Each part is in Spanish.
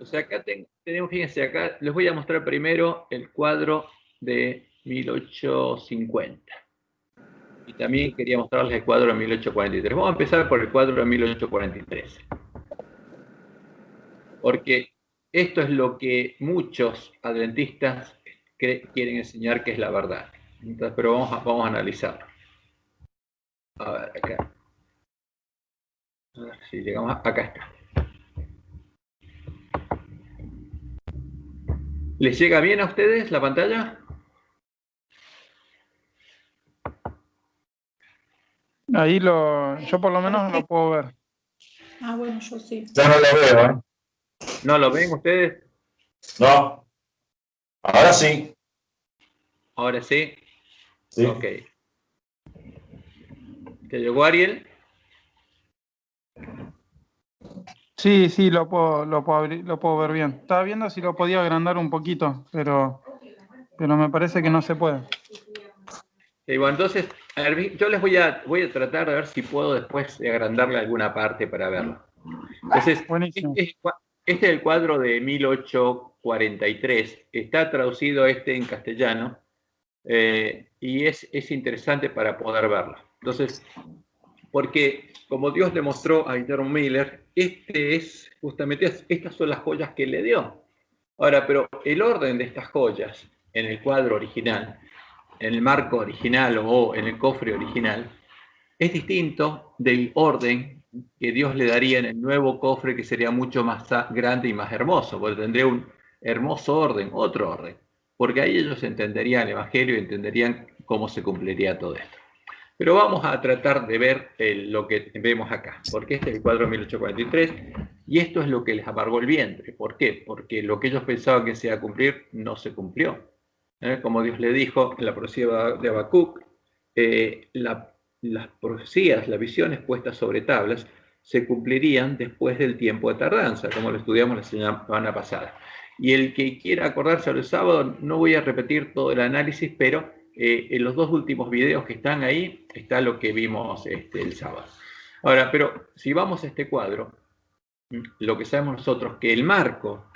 O sea, acá tenemos, fíjense, acá les voy a mostrar primero el cuadro de 1850. Y también quería mostrarles el cuadro de 1843. Vamos a empezar por el cuadro de 1843. Porque esto es lo que muchos adventistas quieren enseñar que es la verdad. Entonces, pero vamos a analizarlo. A ver, acá. A ver si llegamos acá está. ¿Les llega bien a ustedes la pantalla? Ahí yo por lo menos lo puedo ver. Ah, bueno, yo sí. Yo no lo veo, ¿eh? ¿No lo ven ustedes? No. Ahora sí. Ahora sí. Sí. Ok. ¿Te llegó Ariel? Sí, lo puedo ver bien. Estaba viendo si lo podía agrandar un poquito, pero me parece que no se puede. Bueno, entonces, a ver, yo les voy a tratar de ver si puedo después agrandarle alguna parte para verlo. Entonces, buenísimo. Este es el cuadro de 1843. Está traducido en castellano y es interesante para poder verlo. Entonces, porque como Dios le mostró a Guillermo Miller, justamente estas son las joyas que le dio. Ahora, pero el orden de estas joyas en el cuadro original, en el marco original o en el cofre original, es distinto del orden que Dios le daría en el nuevo cofre, que sería mucho más grande y más hermoso, porque tendría un hermoso orden, otro orden, porque ahí ellos entenderían el Evangelio y entenderían cómo se cumpliría todo esto. Pero vamos a tratar de ver lo que vemos acá, porque este es el cuadro de 1843 y esto es lo que les amargó el vientre. ¿Por qué? Porque lo que ellos pensaban que se iba a cumplir no se cumplió. Como Dios le dijo en la profecía de Habacuc, las profecías, las visiones puestas sobre tablas, se cumplirían después del tiempo de tardanza, como lo estudiamos la semana pasada. Y el que quiera acordarse del sábado, no voy a repetir todo el análisis, pero en los dos últimos videos que están ahí, está lo que vimos el sábado. Ahora, pero si vamos a este cuadro, lo que sabemos nosotros que el marco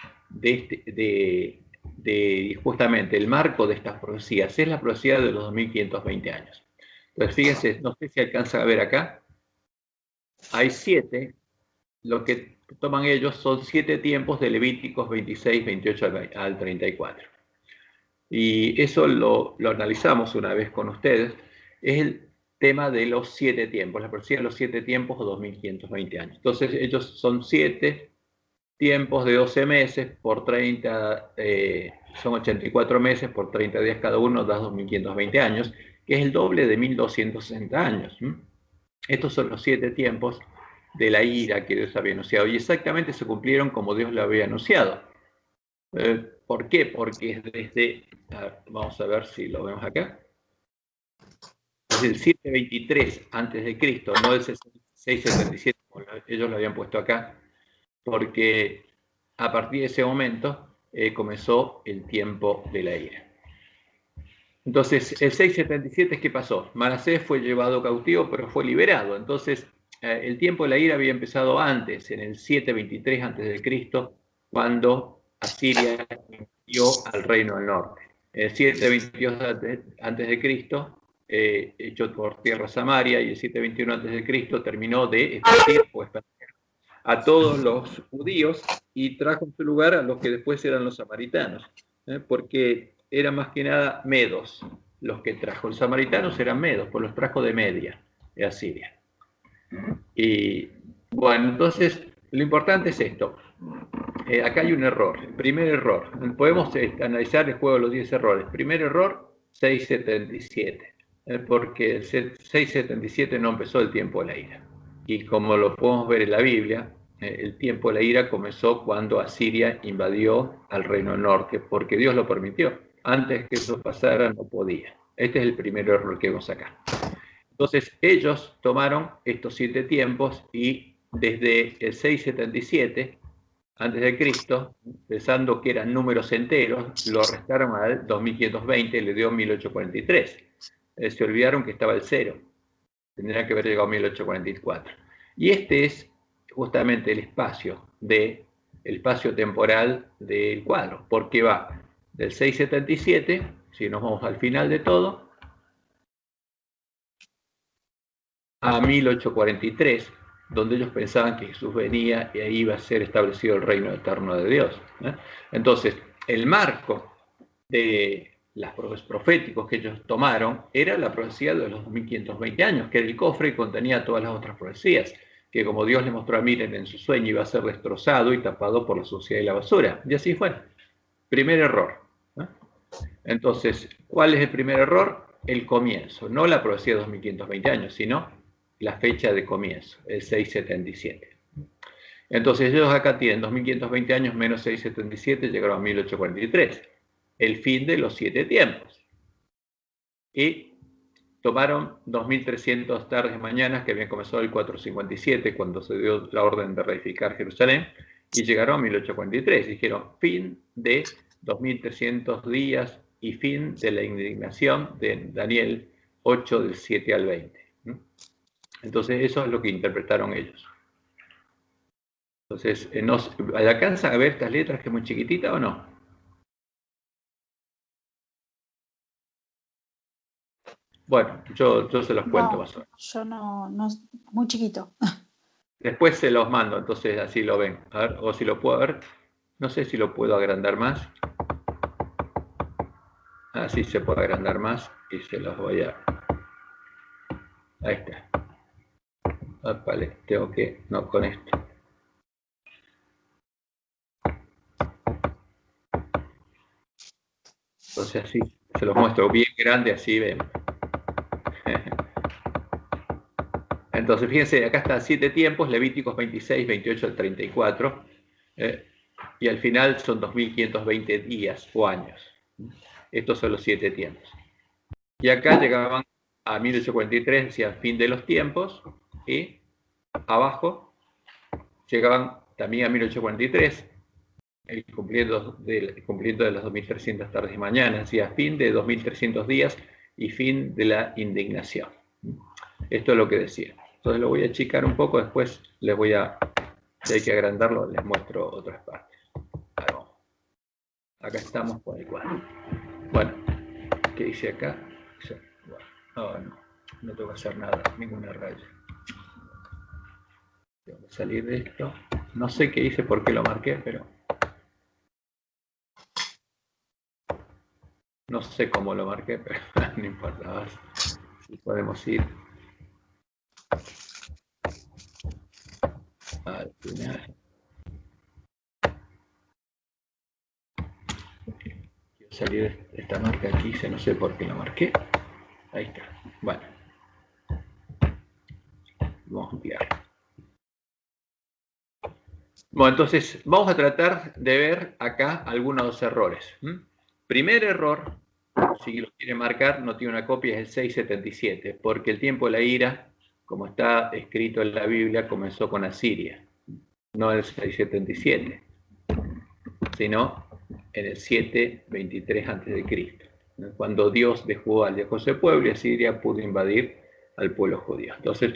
justamente el marco de estas profecías es la profecía de los 2520 años. Entonces, fíjense, no sé si alcanza a ver acá, hay 7, lo que toman ellos son 7 tiempos de Levíticos 26, 28 al 34. Y eso lo analizamos una vez con ustedes, es el tema de los 7 tiempos, la profecía de los 7 tiempos o 2520 años. Entonces, ellos son 7 tiempos de 12 meses por 30, son 84 meses por 30 días cada uno, da 2520 años, que es el doble de 1260 años. Estos son los 7 tiempos de la ira que Dios había anunciado, y exactamente se cumplieron como Dios lo había anunciado. ¿Por qué? Porque desde, vamos a ver si lo vemos acá, desde el 723 antes de Cristo, no el 677, como ellos lo habían puesto acá, porque a partir de ese momento comenzó el tiempo de la ira. Entonces, el 677, ¿qué pasó? Manasés fue llevado cautivo, pero fue liberado. Entonces, el tiempo de la ira había empezado antes, en el 723 a.C., cuando Asiria invadió al reino del norte. En el 722 a.C., echó por tierra Samaria, y el 721 a.C. terminó de esparcir a todos los judíos y trajo en su lugar a los que después eran los samaritanos, porque eran más que nada medos los que trajo. Los samaritanos eran medos, pues los trajo de Media, de Asiria. Y bueno, entonces lo importante es esto. Acá hay un error. El primer error. Podemos analizar el juego de los 10 errores. Primer error, 677. Porque el 677 no empezó el tiempo de la ira. Y como lo podemos ver en la Biblia, el tiempo de la ira comenzó cuando Asiria invadió al reino norte, porque Dios lo permitió. Antes que eso pasara no podía. Este es el primer error que vemos acá. Entonces ellos tomaron estos 7 tiempos y desde el 677 antes de Cristo, pensando que eran números enteros, lo restaron al 2520 y le dio 1843. Se olvidaron que estaba el 0. Tendría que haber llegado a 1844. Y este es justamente el espacio de el espacio temporal del cuadro, porque va del 677, si nos vamos al final de todo, a 1843, donde ellos pensaban que Jesús venía y ahí iba a ser establecido el reino eterno de Dios. Entonces, el marco de los proféticos que ellos tomaron era la profecía de los 2520 años, que era el cofre que contenía todas las otras profecías, que como Dios le mostró a Miren en su sueño iba a ser destrozado y tapado por la suciedad y la basura. Y así fue. Primer error. Entonces, ¿cuál es el primer error? El comienzo, no la profecía de 2520 años, sino la fecha de comienzo, el 677. Entonces ellos acá tienen 2520 años menos 677, llegaron a 1843, el fin de los 7 tiempos. Y tomaron 2300 tardes y mañanas que habían comenzado el 457, cuando se dio la orden de reedificar Jerusalén, y llegaron a 1843. Dijeron, fin de 2300 días y fin de la indignación de Daniel 8, del 7 al 20. Entonces eso es lo que interpretaron ellos. Entonces, ¿alcanzan a ver estas letras que es muy chiquitita o no? Bueno, yo se los cuento más o menos. Yo no, muy chiquito. Después se los mando, entonces así lo ven. A ver, o si lo puedo ver. No sé si lo puedo agrandar más. Así se puede agrandar más y se los voy a... Ahí está. Vale, tengo que... No, con esto. Entonces así se los muestro bien grande, así ven. Entonces fíjense, acá están 7 tiempos, Levíticos 26, 28 al 34, y al final son 2520 días o años. Estos son los 7 tiempos. Y acá llegaban a 1843, decía fin de los tiempos, y abajo llegaban también a 1843, el cumplimiento de las 2300 tardes y mañanas, decía fin de 2300 días y fin de la indignación. Esto es lo que decía. Entonces lo voy a achicar un poco, después les voy a, si hay que agrandarlo, les muestro otras partes. Acá estamos con el cuadro. Bueno, ¿qué dice acá? No tengo que hacer nada, ninguna raya. Tengo que salir de esto. No sé qué hice, por qué lo marqué, pero... No sé cómo lo marqué, pero no importa. Si podemos ir al final. Quiero salir de esta marca aquí, no sé por qué lo marqué. Ahí está. Bueno. Vamos a ampliar. Bueno, entonces vamos a tratar de ver acá algunos errores. Primer error, si lo quiere marcar, no tiene una copia, es el 677, porque el tiempo de la ira, como está escrito en la Biblia, comenzó con Asiria, no en el 677, sino en el 723 a.C., cuando Dios dejó ese pueblo y Asiria pudo invadir al pueblo judío. Entonces,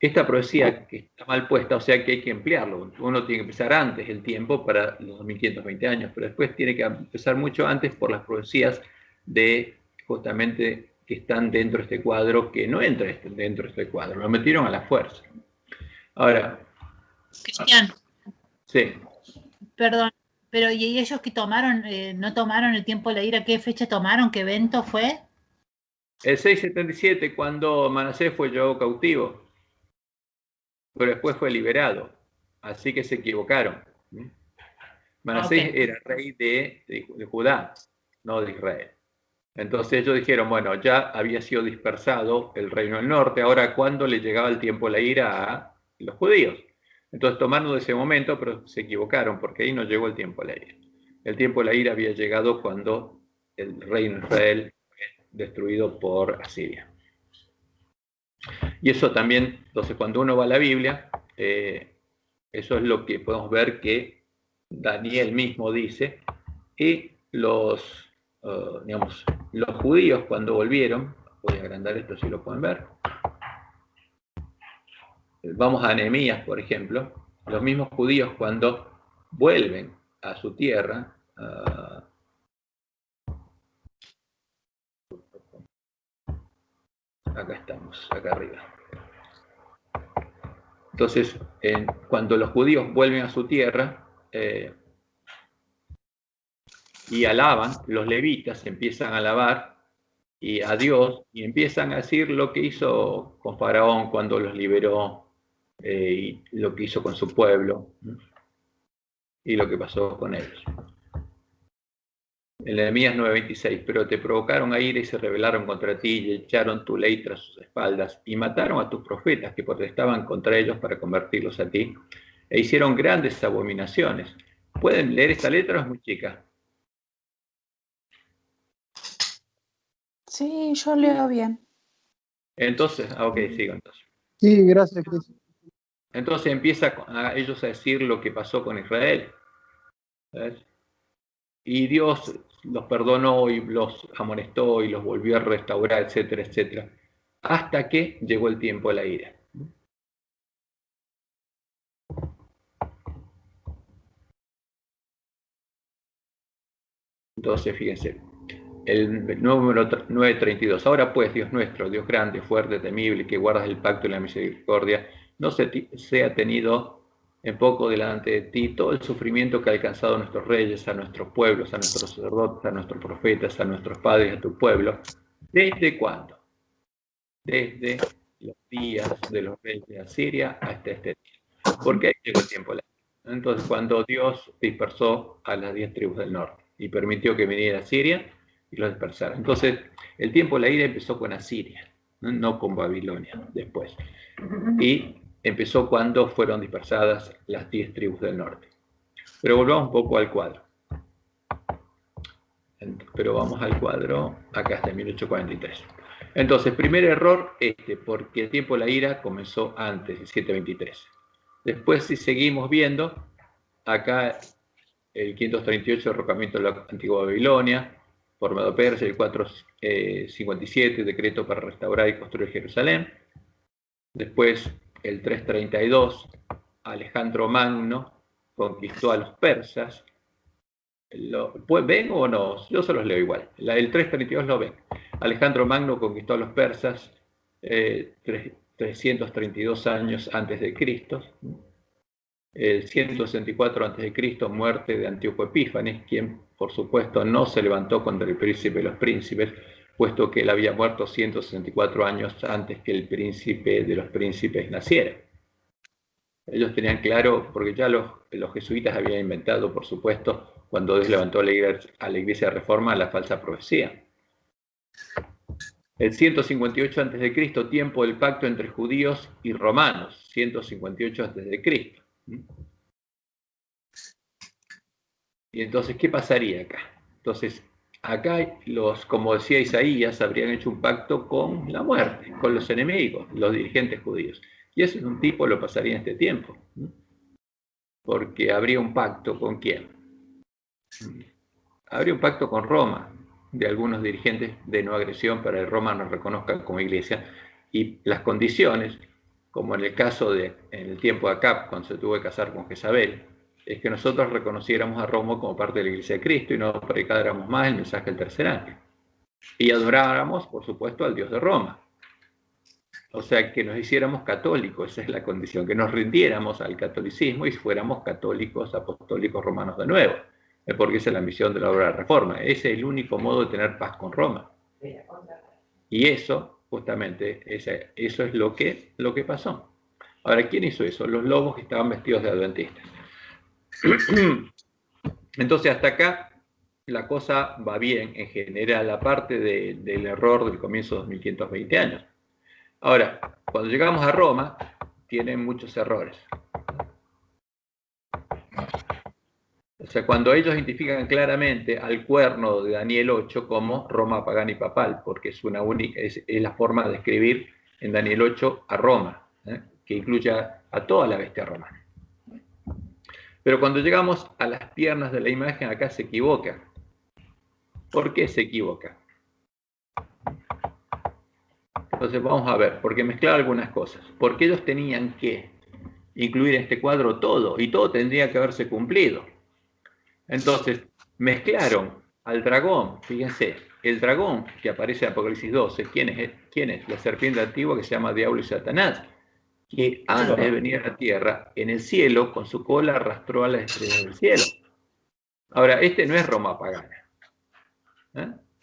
esta profecía que está mal puesta, o sea que hay que emplearlo. Uno tiene que empezar antes el tiempo para los 2520 años, pero después tiene que empezar mucho antes por las profecías de justamente que están dentro de este cuadro, que no entra dentro de este cuadro, lo metieron a la fuerza. Ahora... Cristian. Sí. Perdón, pero ¿y ellos que tomaron, no tomaron el tiempo de la ira? ¿Qué fecha tomaron? ¿Qué evento fue? El 677, cuando Manasés fue llevado cautivo, pero después fue liberado, así que se equivocaron. Manasés era rey de Judá, no de Israel. Entonces ellos dijeron, bueno, ya había sido dispersado el reino del norte, ahora ¿cuándo le llegaba el tiempo de la ira a los judíos? Entonces tomaron de ese momento, pero se equivocaron, porque ahí no llegó el tiempo de la ira. El tiempo de la ira había llegado cuando el reino de Israel fue destruido por Asiria. Y eso también, entonces cuando uno va a la Biblia, eso es lo que podemos ver que Daniel mismo dice, y los judíos cuando volvieron, voy a agrandar esto si lo pueden ver, vamos a Nehemías, por ejemplo, los mismos judíos cuando vuelven a su tierra, acá estamos, acá arriba. Entonces, cuando los judíos vuelven a su tierra y alaban, los levitas empiezan a alabar y a Dios y empiezan a decir lo que hizo con Faraón cuando los liberó y lo que hizo con su pueblo y lo que pasó con ellos. En Nehemías 9:26, pero te provocaron a ira y se rebelaron contra ti y echaron tu ley tras sus espaldas y mataron a tus profetas que protestaban contra ellos para convertirlos a ti e hicieron grandes abominaciones. ¿Pueden leer esta letra o es muy chica? Sí, yo leo bien. Entonces, ok, sigo entonces. Sí, gracias, Cris. Entonces empieza a ellos a decir lo que pasó con Israel. ¿Ves? Y Dios los perdonó y los amonestó y los volvió a restaurar, etcétera, etcétera, hasta que llegó el tiempo de la ira. Entonces, fíjense, el número 932. Ahora pues, Dios nuestro, Dios grande, fuerte, temible, que guardas el pacto y la misericordia, no sea tenido en poco delante de ti todo el sufrimiento que ha alcanzado a nuestros reyes, a nuestros pueblos, a nuestros sacerdotes, a nuestros profetas, a nuestros padres, a tu pueblo. ¿Desde cuándo? Desde los días de los reyes de Asiria hasta este día. Porque ahí llegó el tiempo. Entonces, cuando Dios dispersó a las 10 tribus del norte y permitió que viniera Asiria y los dispersara. Entonces, el tiempo de la ira empezó con Asiria, no con Babilonia después. Y empezó cuando fueron dispersadas las 10 tribus del norte. Pero volvamos un poco al cuadro. Pero vamos al cuadro, acá está, en 1843. Entonces, primer error porque el tiempo de la ira comenzó antes, el 723. Después, si seguimos viendo, acá el 538, derrocamiento de la antigua Babilonia, por Medo-Persia, el 457, decreto para restaurar y construir Jerusalén. Después, el 332, Alejandro Magno conquistó a los persas. ¿Ven o no? Yo se los leo igual. El 332 lo ven. Alejandro Magno conquistó a los persas 332 años antes de Cristo. El 164 a.C., muerte de Antíoco Epífanes, quien por supuesto no se levantó contra el príncipe de los príncipes, puesto que él había muerto 164 años antes que el príncipe de los príncipes naciera. Ellos tenían claro, porque ya los jesuitas habían inventado, por supuesto, cuando Dios levantó a la Iglesia de Reforma, la falsa profecía. El 158 a.C., tiempo del pacto entre judíos y romanos, 158 a.C. Y entonces, ¿qué pasaría acá? Entonces, acá como decía Isaías, habrían hecho un pacto con la muerte, con los enemigos, los dirigentes judíos. Y eso en un tipo lo pasaría en este tiempo. Porque habría un pacto ¿con quién? Habría un pacto con Roma, de algunos dirigentes de no agresión para que Roma nos reconozca como iglesia. Y las condiciones, como en el caso en el tiempo de Acab, cuando se tuvo que casar con Jezabel, es que nosotros reconociéramos a Roma como parte de la Iglesia de Cristo y no predicáramos más el mensaje del tercer ángel. Y adoráramos, por supuesto, al Dios de Roma. O sea, que nos hiciéramos católicos, esa es la condición, que nos rindiéramos al catolicismo y fuéramos católicos, apostólicos romanos de nuevo, porque esa es la misión de la obra de reforma. Ese es el único modo de tener paz con Roma. Y eso, justamente, eso es lo que pasó. Ahora, ¿quién hizo eso? Los lobos que estaban vestidos de adventistas. Entonces, hasta acá la cosa va bien en general, aparte del error del comienzo de 2520 años. Ahora, cuando llegamos a Roma, tienen muchos errores. O sea, cuando ellos identifican claramente al cuerno de Daniel 8 como Roma pagana y papal, porque es la forma de escribir en Daniel 8 a Roma, que incluye a toda la bestia romana. Pero cuando llegamos a las piernas de la imagen, acá se equivoca. ¿Por qué se equivoca? Entonces vamos a ver, porque mezclar algunas cosas. Porque ellos tenían que incluir en este cuadro todo, y todo tendría que haberse cumplido. Entonces, mezclaron al dragón, fíjense, el dragón que aparece en Apocalipsis 12, ¿quién es? La serpiente antigua que se llama Diablo y Satanás, que antes de venir a la tierra, en el cielo, con su cola arrastró a las estrellas del cielo. Ahora, este no es Roma pagana.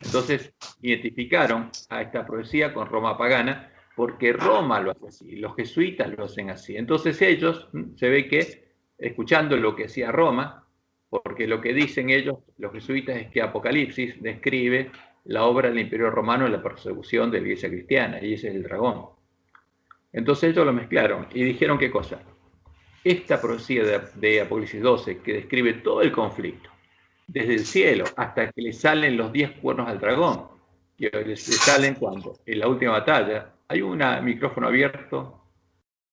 Entonces, identificaron a esta profecía con Roma pagana, porque Roma lo hace así, los jesuitas lo hacen así. Entonces ellos, se ve que, escuchando lo que hacía Roma, porque lo que dicen ellos, los jesuitas, es que Apocalipsis describe la obra del Imperio Romano en la persecución de la Iglesia cristiana, y ese es el dragón. Entonces ellos lo mezclaron y dijeron qué cosa. Esta profecía de Apocalipsis 12, que describe todo el conflicto, desde el cielo hasta que le salen los 10 cuernos al dragón, que le salen cuando, en la última batalla, hay un micrófono abierto,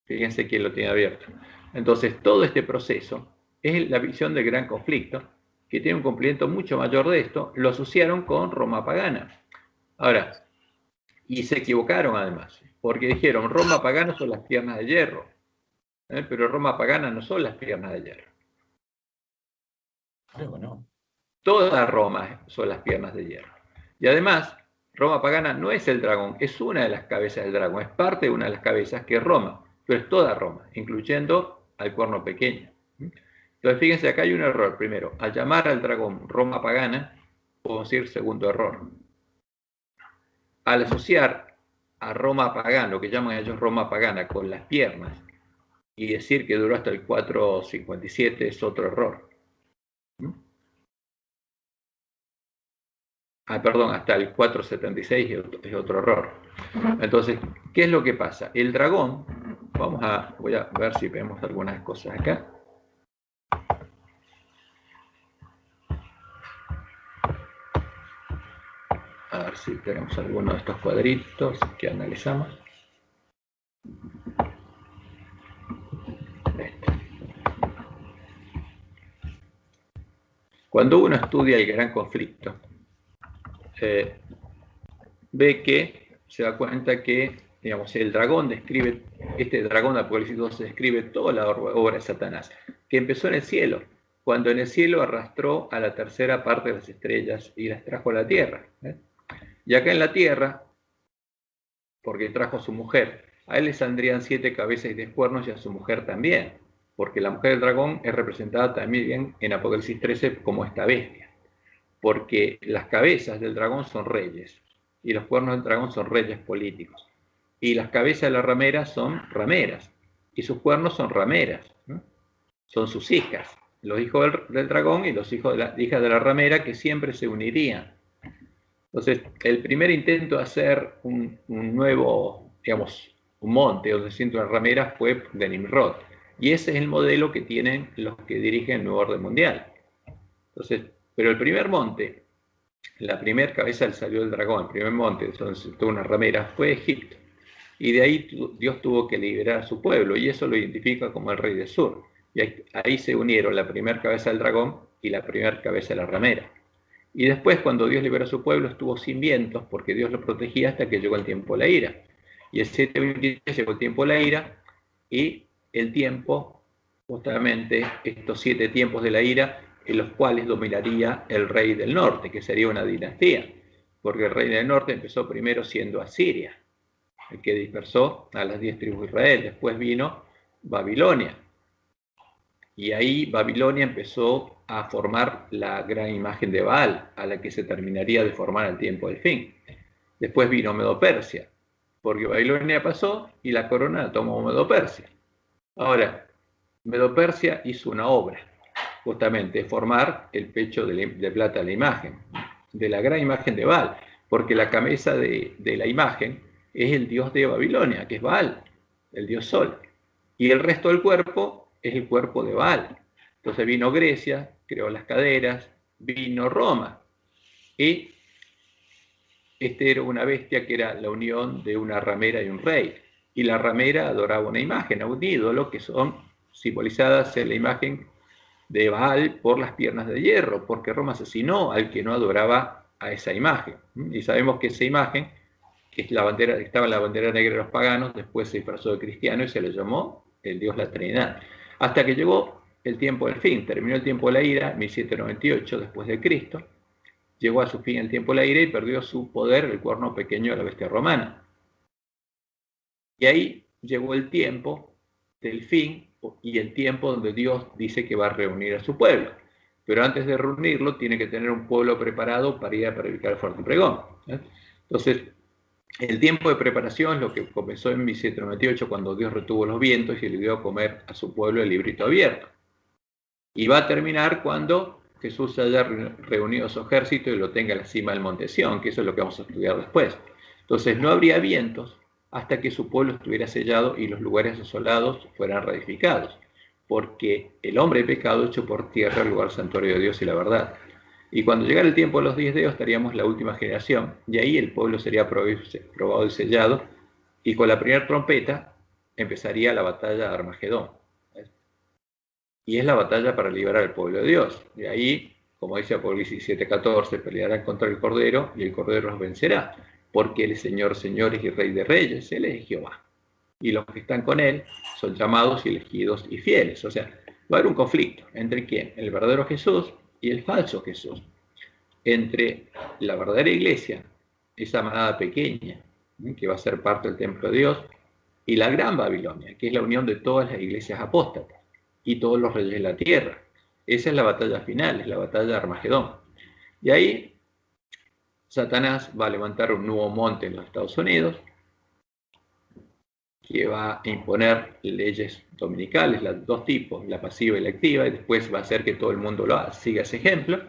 fíjense quién lo tiene abierto. Entonces todo este proceso es la visión del gran conflicto, que tiene un cumplimiento mucho mayor de esto, lo asociaron con Roma pagana. Ahora, y se equivocaron además, porque dijeron, Roma pagana son las piernas de hierro, pero Roma pagana no son las piernas de hierro. Creo que no. Toda Roma son las piernas de hierro. Y además, Roma pagana no es el dragón, es una de las cabezas del dragón, es parte de una de las cabezas que es Roma, pero es toda Roma, incluyendo al cuerno pequeño. Entonces, fíjense, acá hay un error. Primero, al llamar al dragón Roma pagana, podemos decir segundo error. Al asociar a Roma pagana, lo que llaman ellos Roma pagana, con las piernas, y decir que duró hasta el 457 es otro error. Perdón, hasta el 476 es otro error. Entonces, ¿qué es lo que pasa? El dragón, voy a ver si vemos algunas cosas acá. A ver si tenemos alguno de estos cuadritos que analizamos. Cuando uno estudia el gran conflicto, ve que se da cuenta que, digamos, el dragón describe, este dragón de Apocalipsis 12 describe toda la obra de Satanás, que empezó en el cielo, cuando en el cielo arrastró a la tercera parte de las estrellas y las trajo a la tierra. Y acá en la tierra, porque trajo a su mujer, a él le saldrían 7 cabezas y 10 cuernos y a su mujer también, porque la mujer del dragón es representada también en Apocalipsis 13 como esta bestia, porque las cabezas del dragón son reyes y los cuernos del dragón son reyes políticos, y las cabezas de la ramera son rameras y sus cuernos son rameras, ¿no? Son sus hijas, los hijos del dragón y los hijos de la hija de la ramera, que siempre se unirían. Entonces, el primer intento de hacer un nuevo, digamos, un monte donde se sienta una ramera fue de Nimrod. Y ese es el modelo que tienen los que dirigen el nuevo orden mundial. Entonces, pero el primer monte, la primera cabeza salió del dragón, el primer monte donde se sentó una ramera, fue Egipto. Y de ahí Dios tuvo que liberar a su pueblo, y eso lo identifica como el rey del sur. Y ahí se unieron la primera cabeza del dragón y la primera cabeza de la ramera. Y después, cuando Dios liberó a su pueblo, estuvo sin vientos, porque Dios lo protegía hasta que llegó el tiempo de la ira. Y el 723 llegó el tiempo de la ira, y el tiempo, justamente estos 7 tiempos de la ira, en los cuales dominaría el rey del norte, que sería una dinastía, porque el rey del norte empezó primero siendo Asiria, el que dispersó a las 10 tribus de Israel. Después vino Babilonia, y ahí Babilonia empezó a formar la gran imagen de Baal, a la que se terminaría de formar al tiempo del fin. Después vino Medo-Persia, porque Babilonia pasó y la corona la tomó Medo-Persia. Ahora, Medo-Persia hizo una obra, justamente formar el pecho de plata de la imagen, de la gran imagen de Baal, porque la cabeza de la imagen es el dios de Babilonia, que es Baal, el dios Sol, y el resto del cuerpo es el cuerpo de Baal. Entonces vino Grecia, creó las caderas, vino Roma, y este era una bestia que era la unión de una ramera y un rey, y la ramera adoraba una imagen, a un ídolo, que son simbolizadas en la imagen de Baal por las piernas de hierro, porque Roma asesinó al que no adoraba a esa imagen. Y sabemos que esa imagen, que es la bandera, estaba en la bandera negra de los paganos, después se disfrazó de cristiano y se le llamó el Dios la Trinidad. Hasta que llegó el tiempo del fin, terminó el tiempo de la ira, 1798 después de Cristo, llegó a su fin el tiempo de la ira y perdió su poder el cuerno pequeño de la bestia romana. Y ahí llegó el tiempo del fin y el tiempo donde Dios dice que va a reunir a su pueblo. Pero antes de reunirlo tiene que tener un pueblo preparado para ir a predicar el fuerte pregón. Entonces, el tiempo de preparación es lo que comenzó en 1798 cuando Dios retuvo los vientos y le dio a comer a su pueblo el librito abierto. Y va a terminar cuando Jesús haya reunido a su ejército y lo tenga a la cima del monte Sión, que eso es lo que vamos a estudiar después. Entonces no habría vientos hasta que su pueblo estuviera sellado y los lugares asolados fueran reedificados, porque el hombre pecado echó por tierra el lugar santuario de Dios y la verdad. Y cuando llegara el tiempo de los 10 dedos estaríamos la última generación, y ahí el pueblo sería probado y sellado, y con la primera trompeta empezaría la batalla de Armagedón. Y es la batalla para liberar al pueblo de Dios. De ahí, como dice Apocalipsis 17:14, pelearán contra el Cordero y el Cordero los vencerá, porque Él es Señor, señores y Rey de reyes, Él es Jehová. Y los que están con Él son llamados y elegidos y fieles. O sea, va a haber un conflicto entre quién, el verdadero Jesús y el falso Jesús. Entre la verdadera iglesia, esa manada pequeña, que va a ser parte del templo de Dios, y la gran Babilonia, que es la unión de todas las iglesias apóstatas y todos los reyes de la tierra. Esa es la batalla final, es la batalla de Armagedón. Y ahí Satanás va a levantar un nuevo monte en los Estados Unidos, que va a imponer leyes dominicales, las dos tipos, la pasiva y la activa, y después va a hacer que todo el mundo siga ese ejemplo.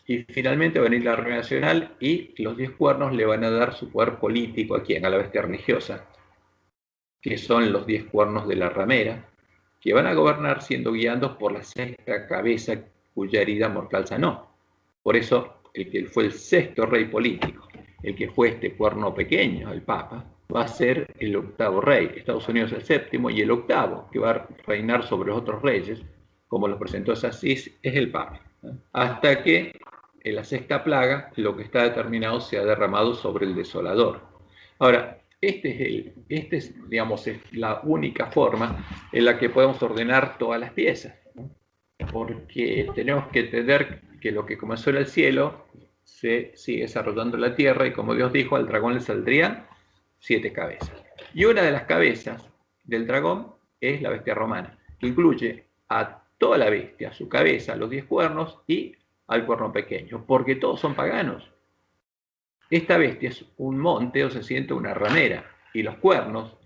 Y finalmente va a venir la reunión nacional y los 10 cuernos le van a dar su poder político a quién, a la bestia religiosa, que son los 10 cuernos de la ramera, que van a gobernar siendo guiados por la sexta cabeza cuya herida mortal sanó. Por eso, el que fue el sexto rey político, el que fue este cuerno pequeño, el Papa, va a ser el octavo rey. Estados Unidos el séptimo, y el octavo, que va a reinar sobre los otros reyes, como lo presentó Asís, es el Papa. Hasta que en la sexta plaga, lo que está determinado se ha derramado sobre el desolador. Ahora, esta es, digamos, es la única forma en la que podemos ordenar todas las piezas, ¿no? Porque tenemos que entender que lo que comenzó en el cielo se sigue desarrollando en la tierra, y como Dios dijo, al dragón le saldrían 7 cabezas. Y una de las cabezas del dragón es la bestia romana, que incluye a toda la bestia, a su cabeza, a los 10 cuernos y al cuerno pequeño, porque todos son paganos. Esta bestia es un monte o se sienta una ramera, y los cuernos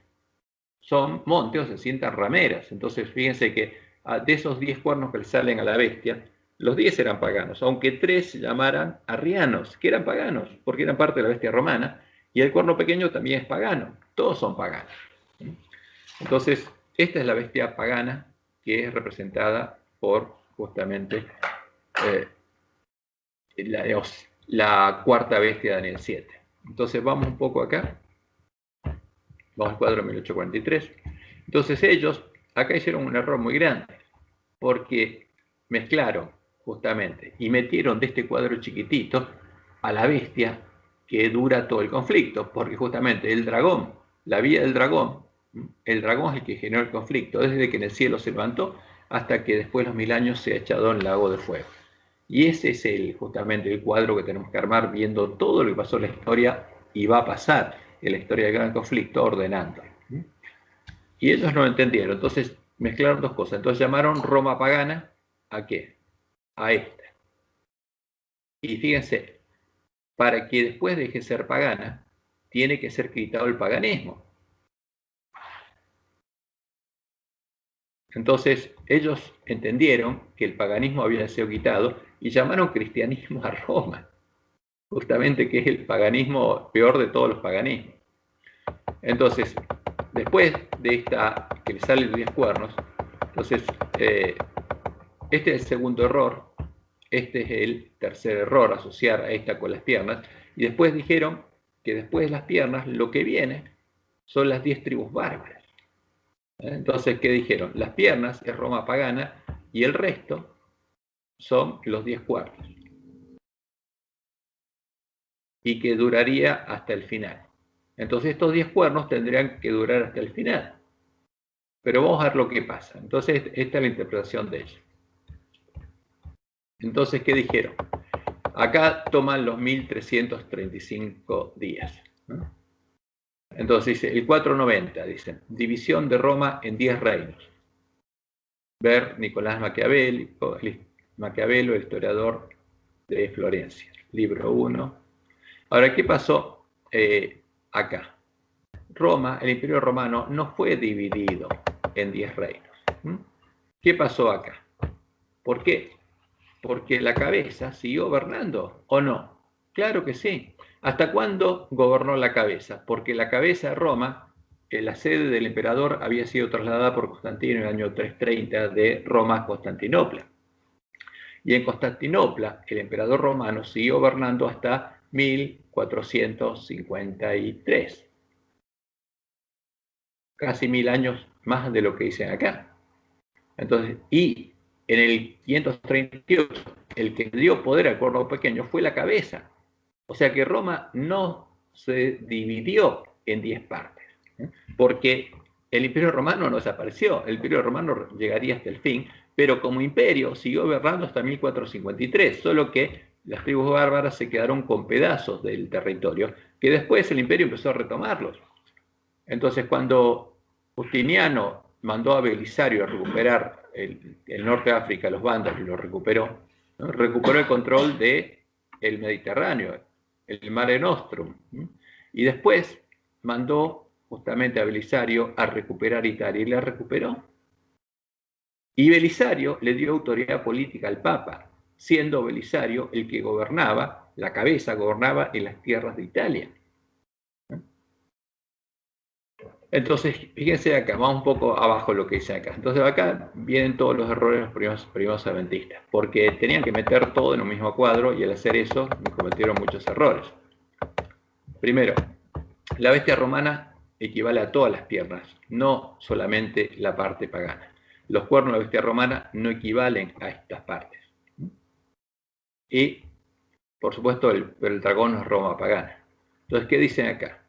son monte o se sientan rameras. Entonces fíjense que de esos 10 cuernos que le salen a la bestia, los 10 eran paganos, aunque 3 se llamaran arrianos, que eran paganos, porque eran parte de la bestia romana, y el cuerno pequeño también es pagano, todos son paganos. Entonces, esta es la bestia pagana, que es representada por justamente la cuarta bestia de Daniel 7. Entonces vamos un poco acá, vamos al cuadro 1843. Entonces ellos acá hicieron un error muy grande, porque mezclaron justamente y metieron de este cuadro chiquitito a la bestia que dura todo el conflicto, porque justamente el dragón, la vida del dragón, el dragón es el que generó el conflicto, desde que en el cielo se levantó hasta que después de los 1000 años se ha echado en el lago de fuego. Y ese es justamente el cuadro que tenemos que armar, viendo todo lo que pasó en la historia y va a pasar en la historia del gran conflicto, ordenando. Y ellos no lo entendieron, entonces mezclaron dos cosas. Entonces llamaron Roma pagana, ¿a qué? A esta. Y fíjense, para que después deje de ser pagana, tiene que ser quitado el paganismo. Entonces ellos entendieron que el paganismo había sido quitado y llamaron cristianismo a Roma, justamente, que es el paganismo peor de todos los paganismos. Entonces, después de esta, que le salen 10 cuernos, entonces, este es el segundo error, este es el tercer error, asociar a esta con las piernas, y después dijeron que después de las piernas, lo que viene son las 10 tribus bárbaras. Entonces, ¿qué dijeron? Las piernas es Roma pagana y el resto son los 10 cuernos. Y que duraría hasta el final. Entonces estos 10 cuernos tendrían que durar hasta el final. Pero vamos a ver lo que pasa. Entonces, esta es la interpretación de ella. Entonces, ¿qué dijeron? Acá toman los 1335 días, ¿no? Entonces dice, el 490, dicen, división de Roma en 10 reinos. Ver Nicolás Maquiavelo, el historiador de Florencia, libro 1. Ahora, ¿qué pasó acá? Roma, el Imperio Romano, no fue dividido en 10 reinos. ¿Qué pasó acá? ¿Por qué? Porque la cabeza siguió gobernando, ¿o no? Claro que sí. ¿Hasta cuándo gobernó la cabeza? Porque la cabeza de Roma, la sede del emperador, había sido trasladada por Constantino en el año 330 de Roma a Constantinopla. Y en Constantinopla, el emperador romano siguió gobernando hasta 1453. Casi 1000 años más de lo que dicen acá. Entonces, y en el 538, el que dio poder al cuerno pequeño fue la cabeza. O sea que Roma no se dividió en 10 partes, porque el Imperio Romano no desapareció, el Imperio Romano llegaría hasta el fin, pero como imperio siguió gobernando hasta 1453, solo que las tribus bárbaras se quedaron con pedazos del territorio, que después el imperio empezó a retomarlos. Entonces, cuando Justiniano mandó a Belisario a recuperar el norte de África, los vándalos, y lo recuperó, ¿no? Recuperó el control del Mediterráneo, el Mare Nostrum, ¿no? Y después mandó justamente a Belisario a recuperar Italia, y la recuperó. Y Belisario le dio autoridad política al Papa, siendo Belisario el que gobernaba, la cabeza gobernaba en las tierras de Italia. Entonces, fíjense acá, vamos un poco abajo lo que dice acá. Entonces acá vienen todos los errores de los primeros adventistas, porque tenían que meter todo en un mismo cuadro y al hacer eso cometieron muchos errores. Primero, la bestia romana equivale a todas las tierras, no solamente la parte pagana. Los cuernos de la bestia romana no equivalen a estas partes. Y, por supuesto, el dragón no es Roma pagana. Entonces, ¿qué dicen acá?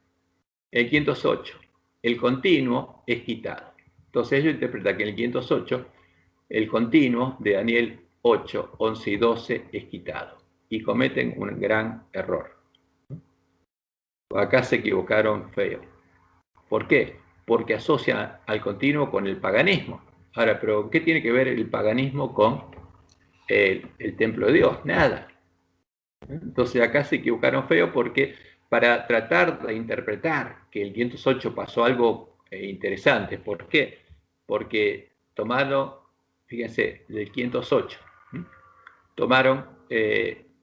El 508. El continuo es quitado. Entonces ellos interpretan que en el 508 el continuo de Daniel 8, 11 y 12 es quitado. Y cometen un gran error. Acá se equivocaron feo. ¿Por qué? Porque asocian al continuo con el paganismo. Ahora, ¿pero qué tiene que ver el paganismo con el templo de Dios? Nada. Entonces acá se equivocaron feo porque para tratar de interpretar que el 508 pasó algo interesante. ¿Por qué? Porque tomaron, fíjense, del 508, tomaron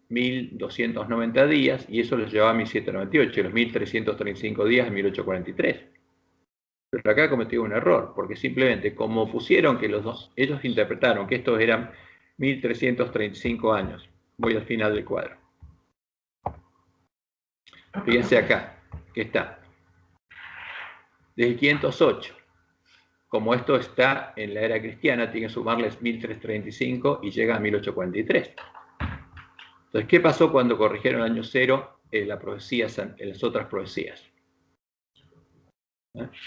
1290 días y eso los llevaba a 1798, los 1335 días a 1843. Pero acá cometieron un error, porque simplemente como pusieron que ellos interpretaron que estos eran 1335 años. Voy al final del cuadro. Fíjense acá, que está. Desde 508, como esto está en la era cristiana, tiene que sumarles 1335 y llega a 1843. Entonces, ¿qué pasó cuando corrigieron el año cero en las otras profecías?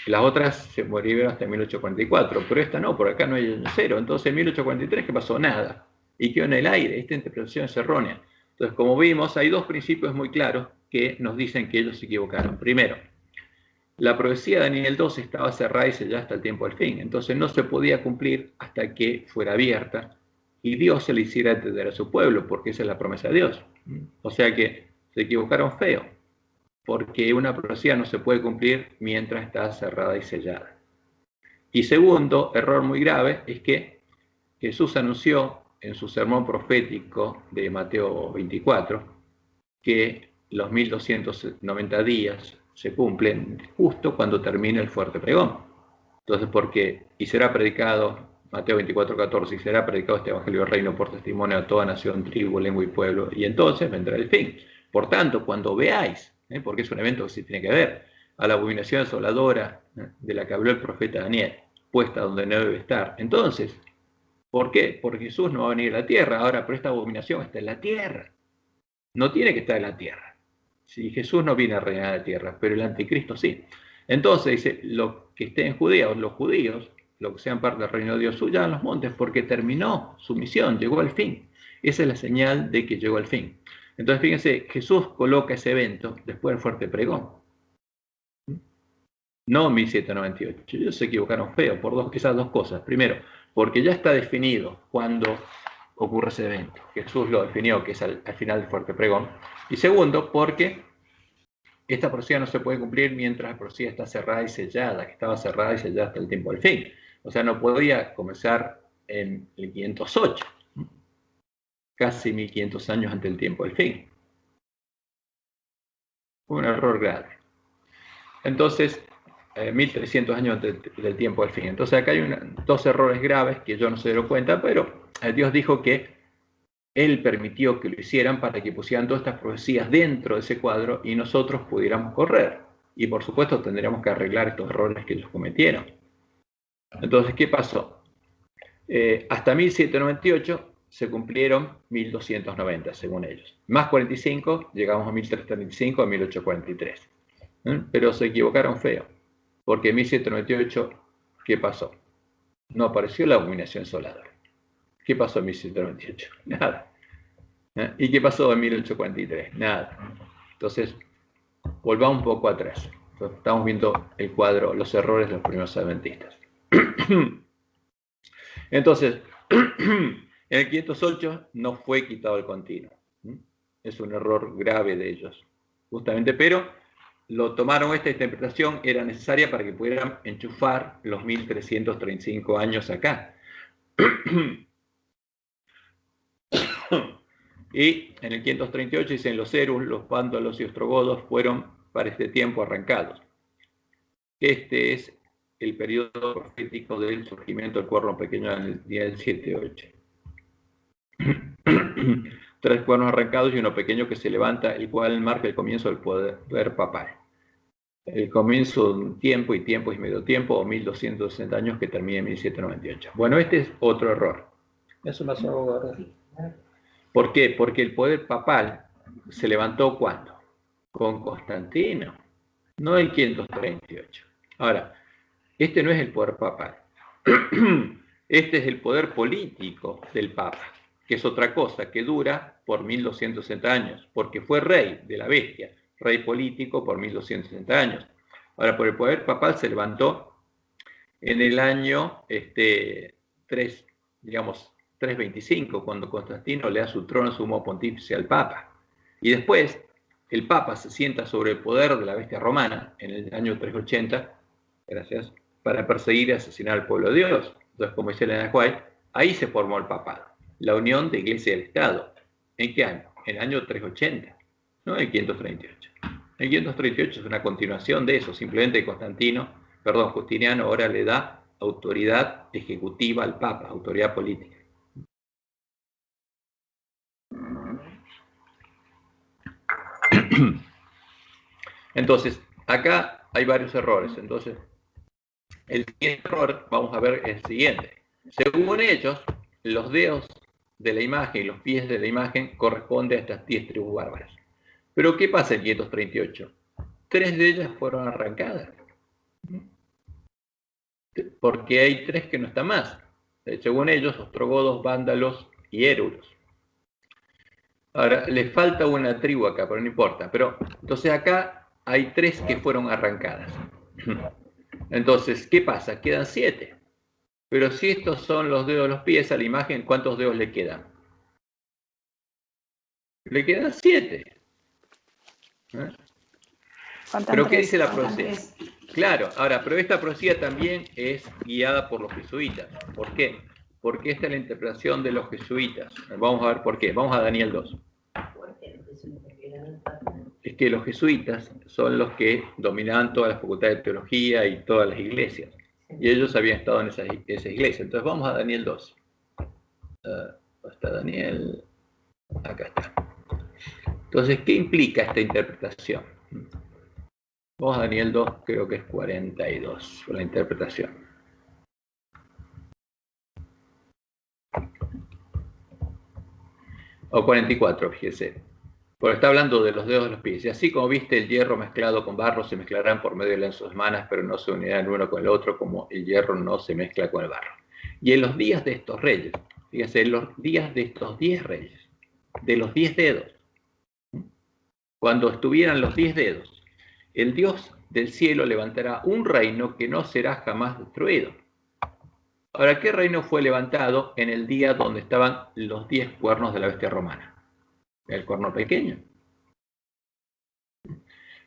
Las otras se murieron hasta 1844, pero esta no, por acá no hay año cero. Entonces, en 1843, ¿qué pasó? Nada. Y quedó en el aire. Esta interpretación es errónea. Entonces, como vimos, hay dos principios muy claros que nos dicen que ellos se equivocaron. Primero, la profecía de Daniel 2 estaba cerrada y sellada hasta el tiempo del fin. Entonces, no se podía cumplir hasta que fuera abierta y Dios se le hiciera entender a su pueblo, porque esa es la promesa de Dios. O sea que se equivocaron feo, porque una profecía no se puede cumplir mientras está cerrada y sellada. Y segundo, error muy grave, es que Jesús anunció en su sermón profético de Mateo 24 que los 1290 días se cumplen justo cuando termine el fuerte pregón. Entonces, y será predicado, Mateo 24:14, y será predicado este evangelio del reino por testimonio a toda nación, tribu, lengua y pueblo, y entonces vendrá el fin. Por tanto, cuando veáis, porque es un evento que se tiene que ver, a la abominación asoladora de la que habló el profeta Daniel, puesta donde no debe estar. Entonces, ¿por qué? Porque Jesús no va a venir a la tierra ahora, pero esta abominación está en la tierra. No tiene que estar en la tierra. Si Jesús no viene a reinar en la tierra, pero el anticristo sí. Entonces dice, lo que esté en Judea, los judíos, lo que sean parte del reino de Dios, huyan a los montes, porque terminó su misión, llegó al fin. Esa es la señal de que llegó al fin. Entonces, fíjense, Jesús coloca ese evento después del fuerte pregón. No 1798. Ellos se equivocaron feo por quizás dos cosas. Primero, porque ya está definido cuándo ocurre ese evento. Jesús lo definió, que es al final del fuerte pregón. Y segundo, porque esta profecía no se puede cumplir mientras la profecía está cerrada y sellada, que estaba cerrada y sellada hasta el tiempo del fin. O sea, no podía comenzar en el 508, casi 1500 años antes del tiempo del fin. Fue un error grave. Entonces, 1300 años antes del tiempo del fin. Entonces, acá hay dos errores graves que yo no se dieron cuenta, pero Dios dijo que Él permitió que lo hicieran para que pusieran todas estas profecías dentro de ese cuadro y nosotros pudiéramos correr. Y por supuesto tendríamos que arreglar estos errores que ellos cometieron. Entonces, ¿qué pasó? Hasta 1798 se cumplieron 1290, según ellos. Más 45, llegamos a 1335, a 1843. Pero se equivocaron feo, porque en 1798, ¿qué pasó? No apareció la abominación solar. ¿Qué pasó en 1798? Nada. ¿Y qué pasó en 1843? Nada. Entonces, volvamos un poco atrás. Entonces, estamos viendo el cuadro, los errores de los primeros adventistas. Entonces, en el 508 no fue quitado el continuo. Es un error grave de ellos, justamente, pero lo tomaron, esta interpretación era necesaria para que pudieran enchufar los 1335 años acá. Y en el 538 dicen los Erus, los vándalos y ostrogodos fueron para este tiempo arrancados. Este es el periodo profético del surgimiento del cuerno pequeño en el día del 7-8. 3 cuernos arrancados y uno pequeño que se levanta, el cual marca el comienzo del poder papal. El comienzo de un tiempo y medio tiempo, o 1260 años que termina en 1798. Bueno, este es otro error. Eso me hace ahora. ¿Por qué? Porque el poder papal se levantó ¿cuándo? Con Constantino, no en 538. Ahora, este no es el poder papal. Este es el poder político del Papa, que es otra cosa, que dura por 1260 años, porque fue rey de la bestia, rey político por 1260 años. Ahora, por el poder papal se levantó en el año 325, cuando Constantino le da su trono sumo pontífice al Papa. Y después, el Papa se sienta sobre el poder de la bestia romana en el año 380, gracias, para perseguir y asesinar al pueblo de Dios. Entonces, como dice Elena White, ahí se formó el papado, la unión de Iglesia y del Estado. ¿En qué año? En el año 380, no en el 538. El 538 es una continuación de eso, simplemente Justiniano ahora le da autoridad ejecutiva al Papa, autoridad política. Entonces, acá hay varios errores. Entonces, el siguiente error, vamos a ver el siguiente. Según ellos, los dedos de la imagen y los pies de la imagen corresponden a estas 10 tribus bárbaras. Pero ¿qué pasa en 538? 3 de ellas fueron arrancadas. Porque hay 3 que no están más. Según ellos, ostrogodos, vándalos y érulos. Ahora, les falta una tribu acá, pero no importa. Pero, entonces acá hay 3 que fueron arrancadas. Entonces, ¿qué pasa? Quedan 7. Pero si estos son los dedos de los pies a la imagen, ¿cuántos dedos le quedan? Le quedan 7. ¿Pero qué dice la profecía? Claro, ahora, pero esta profecía también es guiada por los jesuitas. ¿Por qué? Porque esta es la interpretación de los jesuitas. Vamos a ver por qué. Vamos a Daniel 2. Es que los jesuitas son los que dominaban todas las facultades de teología y todas las iglesias. Y ellos habían estado en esa iglesia. Entonces vamos a Daniel 2. ¿Está Daniel? Acá está. Entonces, ¿qué implica esta interpretación? Vamos a Daniel 2, creo que es 42, por la interpretación. O 44, fíjese. Porque está hablando de los dedos de los pies. Y así como viste el hierro mezclado con barro, se mezclarán por medio de las sus manos, pero no se unirán uno con el otro, como el hierro no se mezcla con el barro. Y en los días de estos reyes, fíjense, en los días de estos 10 reyes, de los 10 dedos, cuando estuvieran los 10 dedos, el Dios del cielo levantará un reino que no será jamás destruido. Ahora, ¿qué reino fue levantado en el día donde estaban los 10 cuernos de la bestia romana? El cuerno pequeño.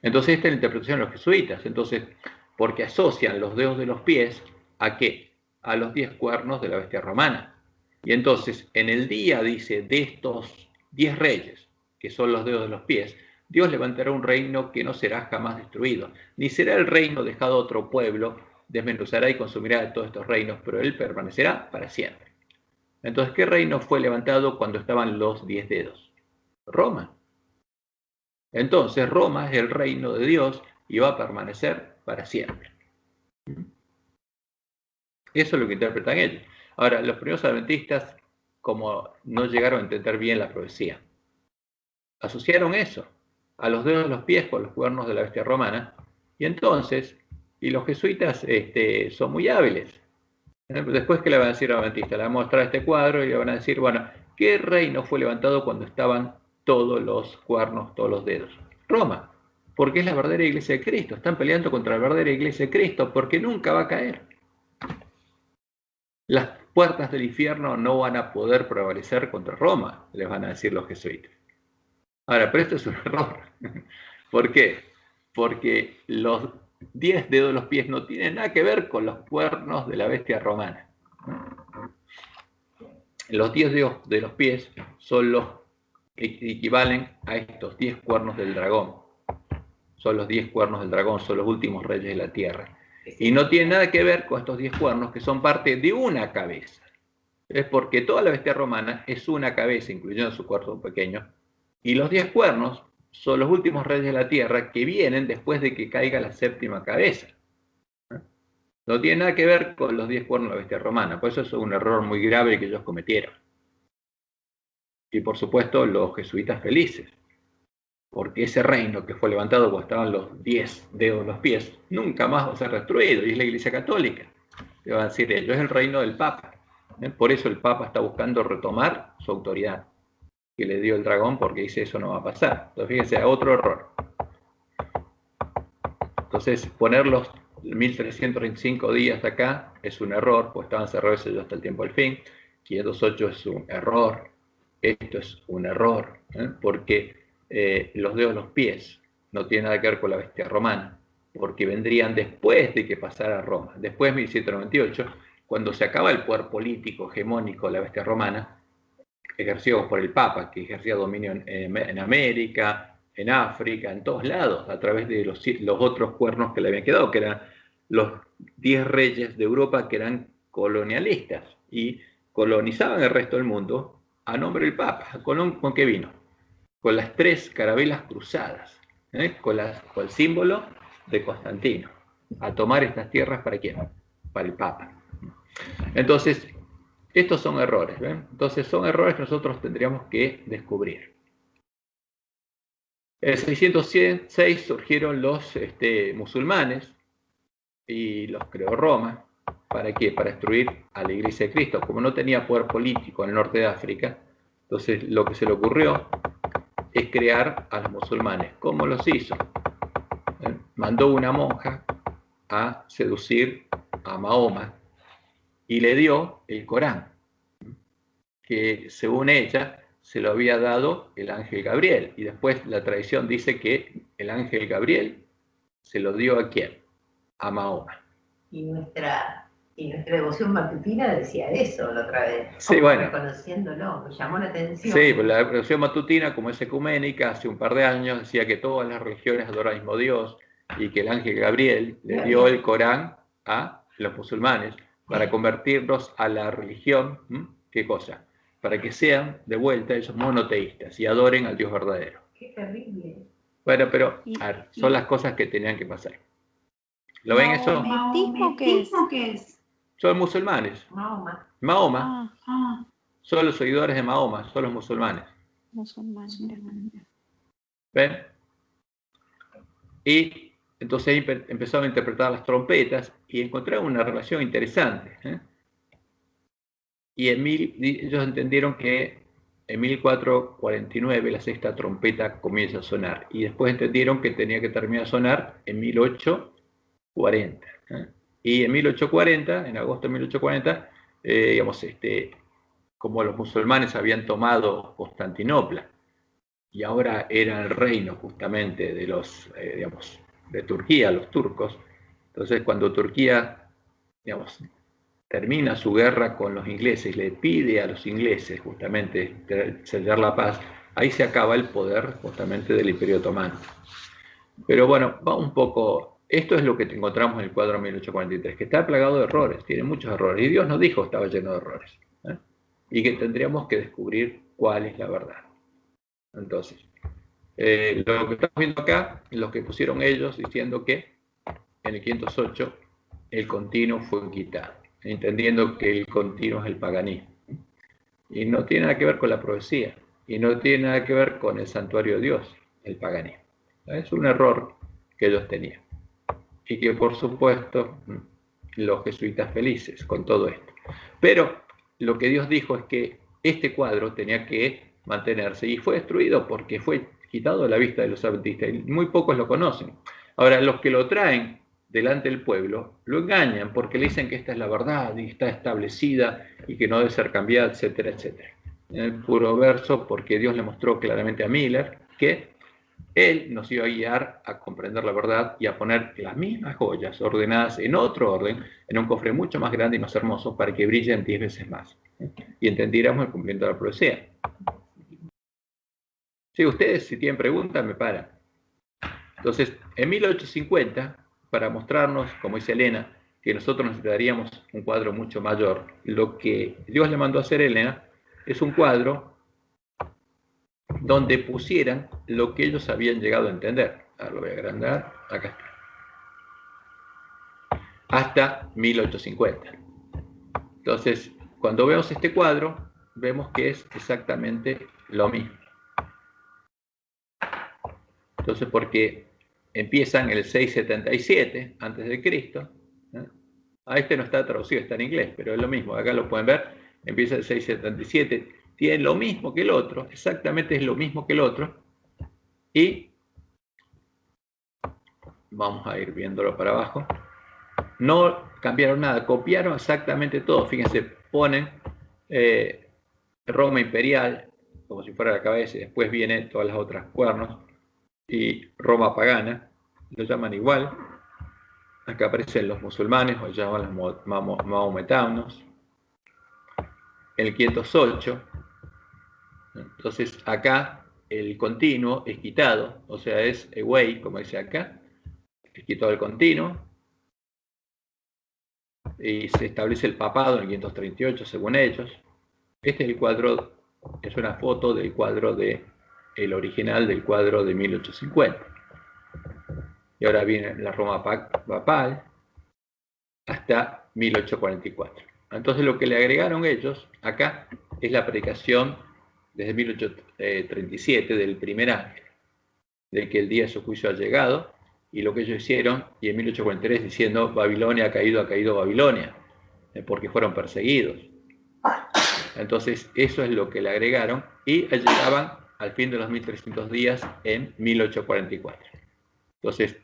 Entonces, esta es la interpretación de los jesuitas. Entonces, porque asocian los dedos de los pies ¿a qué? A los 10 cuernos de la bestia romana. Y entonces, en el día, dice, de estos 10 reyes, que son los dedos de los pies, Dios levantará un reino que no será jamás destruido, ni será el reino dejado a otro pueblo, desmenuzará y consumirá todos estos reinos, pero él permanecerá para siempre. Entonces, ¿qué reino fue levantado cuando estaban los 10 dedos? Roma. Entonces, Roma es el reino de Dios y va a permanecer para siempre. Eso es lo que interpretan ellos. Ahora, los primeros adventistas, como no llegaron a entender bien la profecía, asociaron eso a los dedos de los pies con los cuernos de la bestia romana, y entonces, y los jesuitas son muy hábiles. Después, ¿qué le van a decir a los adventistas? Le van a mostrar este cuadro y le van a decir, bueno, ¿qué reino fue levantado cuando estaban todos los cuernos, todos los dedos? Roma, porque es la verdadera iglesia de Cristo. Están peleando contra la verdadera iglesia de Cristo porque nunca va a caer. Las puertas del infierno no van a poder prevalecer contra Roma, les van a decir los jesuitas. Ahora, pero esto es un error. ¿Por qué? Porque los 10 dedos de los pies no tienen nada que ver con los cuernos de la bestia romana. Los 10 dedos de los pies son los que equivalen a estos 10 cuernos del dragón. Son los 10 cuernos del dragón, son los últimos reyes de la tierra. Y no tiene nada que ver con estos 10 cuernos que son parte de una cabeza. Es porque toda la bestia romana es una cabeza, incluyendo su cuerpo pequeño, y los 10 cuernos son los últimos reyes de la tierra que vienen después de que caiga la séptima cabeza. No tiene nada que ver con los 10 cuernos de la bestia romana, por eso es un error muy grave que ellos cometieron. Y por supuesto los jesuitas felices, porque ese reino que fue levantado cuando estaban los 10 dedos de los pies, nunca más va a ser destruido, y es la Iglesia Católica. Le van a decir ellos, es el reino del Papa. Por eso el Papa está buscando retomar su autoridad que le dio el dragón, porque dice eso no va a pasar. Entonces fíjense, otro error. Entonces poner los 1335 días acá es un error, pues estaban cerrados ellos hasta el tiempo del fin. 508 es un error. Esto es un error, porque los dedos de los pies no tienen nada que ver con la bestia romana, porque vendrían después de que pasara Roma. Después de 1798, cuando se acaba el poder político hegemónico de la bestia romana, ejercido por el Papa, que ejercía dominio en América, en África, en todos lados, a través de los otros cuernos que le habían quedado, que eran los 10 reyes de Europa que eran colonialistas y colonizaban el resto del mundo a nombre del Papa. ¿Con qué vino? Con las 3 carabelas cruzadas, con el símbolo de Constantino, a tomar estas tierras ¿para quién? Para el Papa. Entonces, estos son errores, ¿ven? Entonces son errores que nosotros tendríamos que descubrir. En el 606 surgieron los musulmanes y los creó Roma. ¿Para qué? Para destruir a la Iglesia de Cristo. Como no tenía poder político en el norte de África, entonces lo que se le ocurrió es crear a los musulmanes. ¿Cómo los hizo? Mandó una monja a seducir a Mahoma y le dio el Corán, que según ella se lo había dado el ángel Gabriel. Y después la tradición dice que el ángel Gabriel se lo dio ¿a quién? A Mahoma. Y nuestra devoción matutina decía eso la otra vez. Sí, bueno. Reconociéndolo, me llamó la atención. Sí, pues la devoción matutina, como es ecuménica, hace un par de años decía que todas las religiones adoran al mismo Dios y que el ángel Gabriel le dio el Corán a los musulmanes para convertirlos a la religión, ¿qué cosa? Para que sean de vuelta esos monoteístas y adoren al Dios verdadero. Qué terrible. Bueno, pero a ver, son las cosas que tenían que pasar. ¿Lo ven eso? ¿Maometismo qué es? Son musulmanes. Mahoma. Son los seguidores de Mahoma, son los musulmanes. Musulmanes. ¿Ven? Y entonces ahí empezaron a interpretar las trompetas y encontraron una relación interesante. Y ellos entendieron que en 1449 la sexta trompeta comienza a sonar. Y después entendieron que tenía que terminar a sonar en 1840. Y en 1840, en agosto de 1840, digamos, como los musulmanes habían tomado Constantinopla, y ahora era el reino justamente de los, digamos, de Turquía, los turcos. Entonces, cuando Turquía, digamos, termina su guerra con los ingleses, le pide a los ingleses justamente sellar la paz, ahí se acaba el poder justamente del Imperio Otomano. Pero bueno, va un poco, esto es lo que encontramos en el cuadro 1843, que está plagado de errores, tiene muchos errores, y Dios nos dijo que estaba lleno de errores, y que tendríamos que descubrir cuál es la verdad. Entonces, lo que estamos viendo acá, lo que pusieron ellos diciendo que en el 508 el continuo fue quitado, entendiendo que el continuo es el paganismo. Y no tiene nada que ver con la profecía, y no tiene nada que ver con el santuario de Dios, el paganismo. Es un error que ellos tenían. Y que por supuesto los jesuitas felices con todo esto. Pero lo que Dios dijo es que este cuadro tenía que mantenerse y fue destruido porque fue quitado de la vista de los adventistas y muy pocos lo conocen. Ahora, los que lo traen delante del pueblo lo engañan porque le dicen que esta es la verdad y está establecida y que no debe ser cambiada, etcétera, etcétera. En el puro verso, porque Dios le mostró claramente a Miller que Él nos iba a guiar a comprender la verdad y a poner las mismas joyas ordenadas en otro orden, en un cofre mucho más grande y más hermoso para que brillen 10 veces más. Y entendiéramos el cumplimiento de la profecía. Si ustedes, si tienen preguntas, me paran. Entonces, en 1850, para mostrarnos, como dice Elena, que nosotros necesitaríamos un cuadro mucho mayor, lo que Dios le mandó a hacer a Elena es un cuadro donde pusieran lo que ellos habían llegado a entender. Ahora lo voy a agrandar, acá está. Hasta 1850. Entonces, cuando vemos este cuadro, vemos que es exactamente lo mismo. Entonces, porque empiezan el 677 antes de Cristo, a este no está traducido, está en inglés, pero es lo mismo, acá lo pueden ver, empieza el 677, tiene lo mismo que el otro, exactamente es lo mismo que el otro, y vamos a ir viéndolo para abajo, no cambiaron nada, copiaron exactamente todo, fíjense, ponen Roma imperial, como si fuera la cabeza, y después vienen todas las otras cuernos, y Roma pagana, lo llaman igual. Acá aparecen los musulmanes, o llaman los maometanos. El 508. Entonces acá el continuo es quitado, o sea, es away, como dice acá. Es quitado el continuo. Y se establece el papado en el 538, según ellos. Este es el cuadro, es una foto del cuadro el original del cuadro de 1850. Y ahora viene la Roma papal hasta 1844. Entonces lo que le agregaron ellos acá es la predicación desde 1837 del primer ángel, de que el día de su juicio ha llegado, y lo que ellos hicieron, y en 1843 diciendo Babilonia ha caído Babilonia, porque fueron perseguidos. Entonces eso es lo que le agregaron, y llegaban al fin de los 1300 días en 1844. Entonces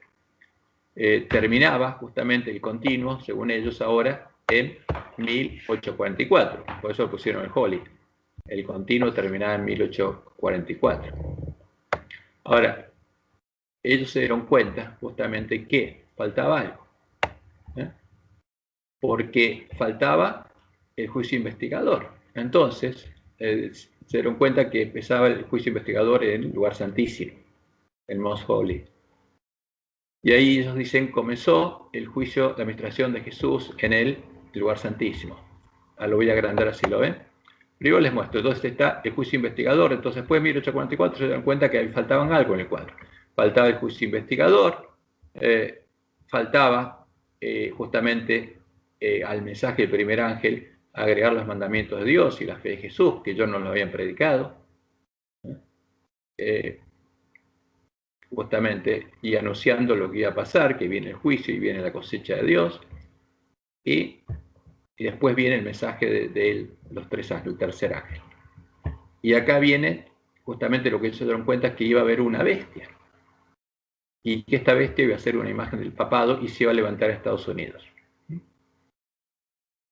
terminaba justamente el continuo, según ellos ahora, en 1844. Por eso pusieron el Holy. El continuo terminaba en 1844. Ahora, ellos se dieron cuenta justamente que faltaba algo. Porque faltaba el juicio investigador. Entonces, se dieron cuenta que empezaba el juicio investigador en el lugar santísimo, el Most Holy. Y ahí ellos dicen, comenzó el juicio, la administración de Jesús en el lugar santísimo. Lo voy a agrandar así, ¿lo ven? Primero les muestro, entonces está el juicio investigador, entonces después de 1844 se dan cuenta que faltaban algo en el cuadro. Faltaba el juicio investigador, faltaba justamente al mensaje del primer ángel agregar los mandamientos de Dios y la fe de Jesús, que ellos no lo habían predicado. justamente, y anunciando lo que iba a pasar, que viene el juicio y viene la cosecha de Dios, y después viene el mensaje de los tres ángeles, el tercer ángel. Y acá viene justamente lo que ellos se dieron cuenta, es que iba a haber una bestia, y que esta bestia iba a ser una imagen del papado y se iba a levantar a Estados Unidos.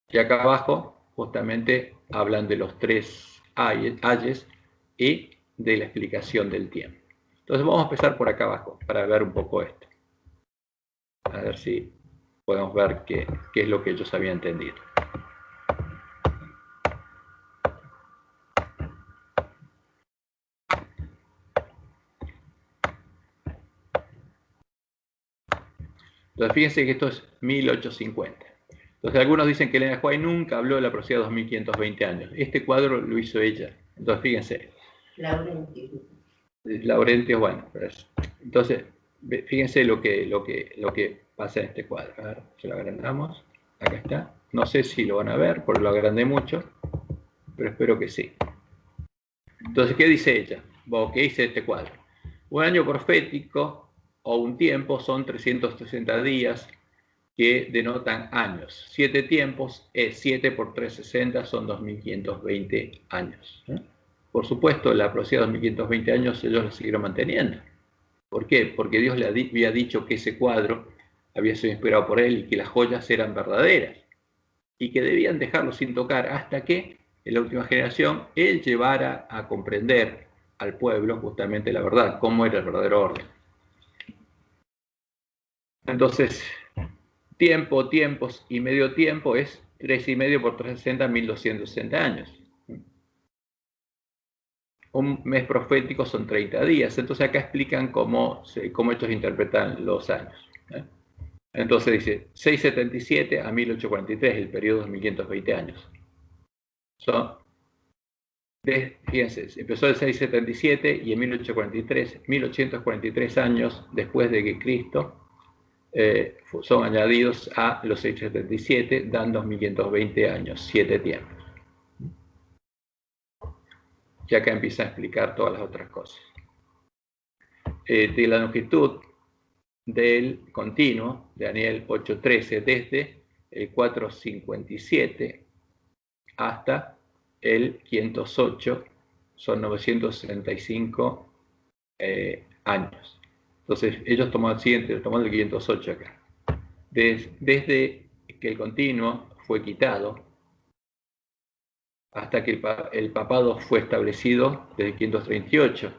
Y acá abajo justamente hablan de los tres ayes y de la explicación del tiempo. Entonces vamos a empezar por acá abajo para ver un poco esto. A ver si podemos ver qué es lo que ellos habían entendido. Entonces fíjense que esto es 1850. Entonces algunos dicen que Elena White nunca habló de la profecía de 2520 años. Este cuadro lo hizo ella. Entonces fíjense. Laurentius, bueno. Entonces fíjense lo que pasa en este cuadro. A ver, se lo agrandamos. Acá está. No sé si lo van a ver porque lo agrandé mucho, pero espero que sí. Entonces, ¿qué dice ella? ¿O qué dice este cuadro? Un año profético o un tiempo son 360 días que denotan años. 7 tiempos es 7 por 360, son 2520 años. Por supuesto, la profecía de 2520 años ellos la siguieron manteniendo. ¿Por qué? Porque Dios le había dicho que ese cuadro había sido inspirado por él y que las joyas eran verdaderas y que debían dejarlo sin tocar hasta que en la última generación él llevara a comprender al pueblo justamente la verdad, cómo era el verdadero orden. Entonces, tiempo, tiempos y medio tiempo es 3,5 por 360, 1260 años. Un mes profético son 30 días. Entonces acá explican cómo ellos interpretan los años. Entonces dice 677 a 1843, el periodo de 1520 años. Fíjense, empezó el 677 y en 1843 años después de que Cristo son añadidos a los 677, dando 1520 años, 7 tiempos. Y acá empieza a explicar todas las otras cosas. De la longitud del continuo, de Daniel 8:13, desde el 457 hasta el 508, son 965 años. Entonces, ellos tomaron el siguiente, tomaron el 508 acá. Desde que el continuo fue quitado hasta que el papado fue establecido desde el 538,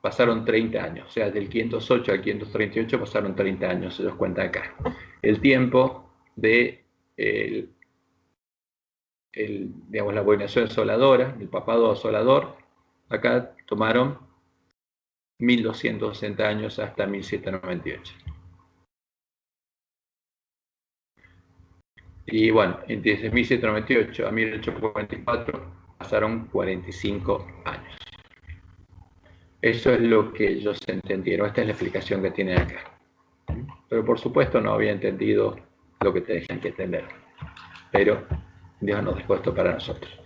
pasaron 30 años. O sea, del 508 al 538 pasaron 30 años, se los cuenta acá. El tiempo de digamos, la abominación asoladora, el papado asolador, acá tomaron 1260 años hasta 1798. Y bueno, desde 1798 a 1844 pasaron 45 años. Eso es lo que ellos entendieron. Esta es la explicación que tienen acá. Pero por supuesto no había entendido lo que tenían que entender. Pero Dios nos dejó esto para nosotros.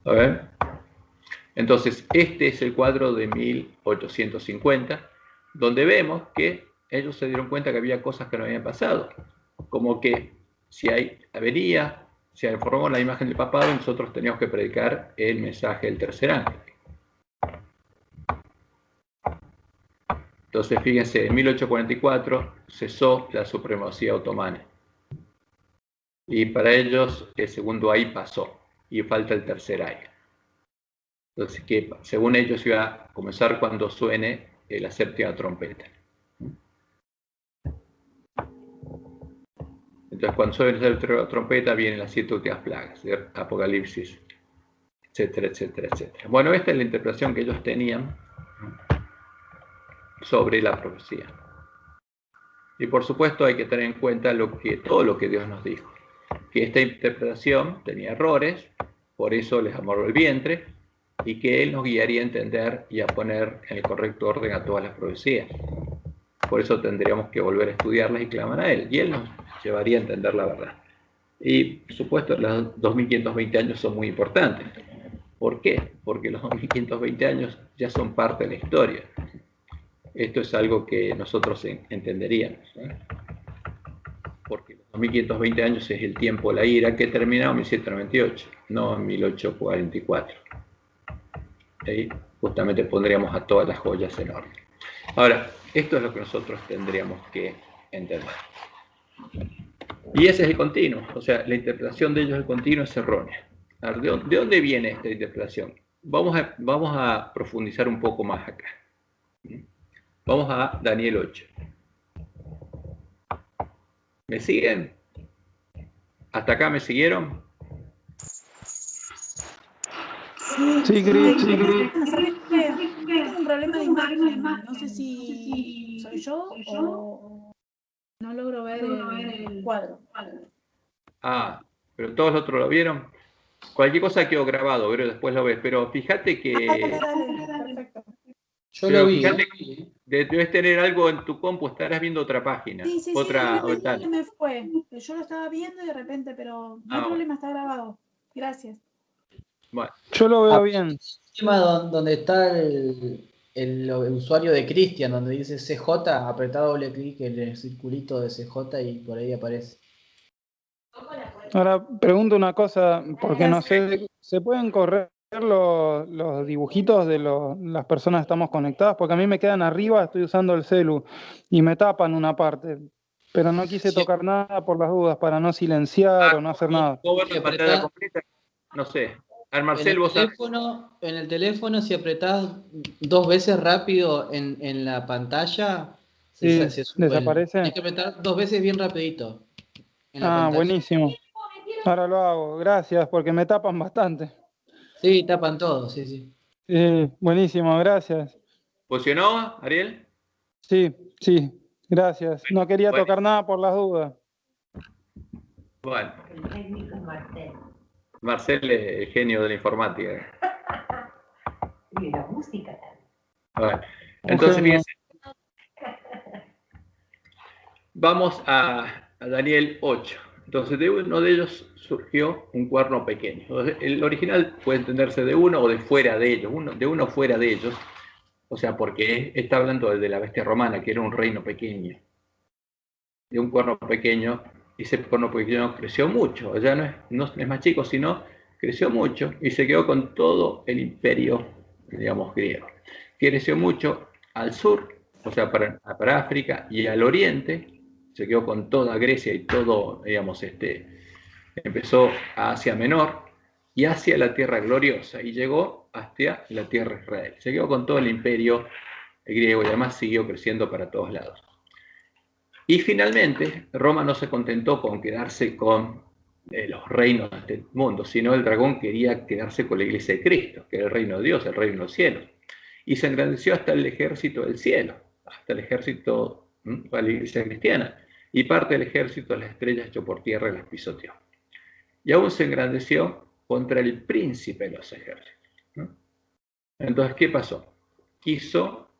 A ver. Entonces, este es el cuadro de 1850, donde vemos que ellos se dieron cuenta que había cosas que no habían pasado. Como que si se formó la imagen del papado, nosotros teníamos que predicar el mensaje del tercer ángel. Entonces, fíjense, en 1844 cesó la supremacía otomana. Y para ellos, el segundo ay pasó, y falta el tercer ay. Entonces, que según ellos iba a comenzar cuando suene la séptima trompeta. Entonces, cuando suene la séptima trompeta, vienen las 7 últimas plagas, Apocalipsis, etcétera, etcétera, etcétera. Bueno, esta es la interpretación que ellos tenían sobre la profecía. Y por supuesto hay que tener en cuenta todo lo que Dios nos dijo. Que esta interpretación tenía errores, por eso les amorró el vientre, y que Él nos guiaría a entender y a poner en el correcto orden a todas las profecías. Por eso tendríamos que volver a estudiarlas y clamar a Él, y Él nos llevaría a entender la verdad. Y por supuesto los 2520 años son muy importantes, ¿Por qué? Porque los 2520 años ya son parte de la historia. Esto es algo que nosotros entenderíamos, ¿no? Porque los 2520 años es el tiempo de la ira que terminó en 1798, no en 1844. Ahí justamente pondríamos a todas las joyas en orden. Ahora, esto es lo que nosotros tendríamos que entender. Y ese es el continuo, o sea, la interpretación de ellos del continuo es errónea. A ver, ¿de dónde viene esta interpretación? Vamos a profundizar un poco más acá. Vamos a Daniel 8. ¿Me siguen? ¿Hasta acá me siguieron? Sí, Cris, sí, Tengo un problema de imagen. No sé si soy yo o no logro ver el cuadro. Ah, pero todos los otros lo vieron. Cualquier cosa quedó grabado, pero después lo ves. Pero fíjate que... Dale, perfecto. Yo lo vi. Fíjate que debes tener algo en tu compu, estarás viendo otra página. Sí, Otra, de repente tal. me fue. Yo lo estaba viendo y de repente, pero no hay problema, está grabado. Gracias. Bueno, yo lo veo bien. Encima donde está el usuario de Cristian, donde dice CJ, apretá doble clic en el circulito de CJ y por ahí aparece. Ahora pregunto una cosa, porque no sé, ¿se pueden correr los dibujitos de las personas que estamos conectadas? Porque a mí me quedan arriba, estoy usando el celu y me tapan una parte, pero no quise tocar nada por las dudas, para no silenciar o no hacer nada. ¿puedo ver la pantalla completa? No sé. A Marcel, vos sabés. En el teléfono, si apretás 2 veces rápido en la pantalla, Sí, se sube. desaparece. Tienes que apretar 2 veces bien rapidito en la pantalla. Buenísimo. Ahora lo hago, gracias, porque me tapan bastante. Sí, tapan todo, sí, sí. Buenísimo, gracias. ¿Funcionó, Ariel? Sí, gracias. No quería tocar nada por las dudas. Bueno. El técnico es Marcel. Marcel es el genio de la informática. Y de la música también. Bueno, entonces fíjense. Vamos a Daniel 8. Entonces de uno de ellos surgió un cuerno pequeño. Entonces, el original puede entenderse de uno o de fuera de ellos, de uno fuera de ellos. O sea, porque está hablando de la bestia romana, que era un reino pequeño. De un cuerno pequeño, y ese cuerno pequeño creció mucho. Ya no es más chico, sino creció mucho y se quedó con todo el imperio, digamos, griego. Creció mucho al sur, o sea, para África, y al oriente, se quedó con toda Grecia y todo, digamos, empezó a Asia Menor y hacia la Tierra Gloriosa, y llegó hasta la Tierra Israel. Se quedó con todo el imperio griego y además siguió creciendo para todos lados. Y finalmente, Roma no se contentó con quedarse con los reinos de este mundo, sino el dragón quería quedarse con la iglesia de Cristo, que era el reino de Dios, el reino de los cielos. Y se engrandeció hasta el ejército del cielo, hasta el ejército de la iglesia cristiana. Y parte del ejército de las estrellas echó por tierra y las pisoteó. Y aún se engrandeció contra el príncipe de los ejércitos, ¿no? Entonces, ¿qué pasó? Quiso,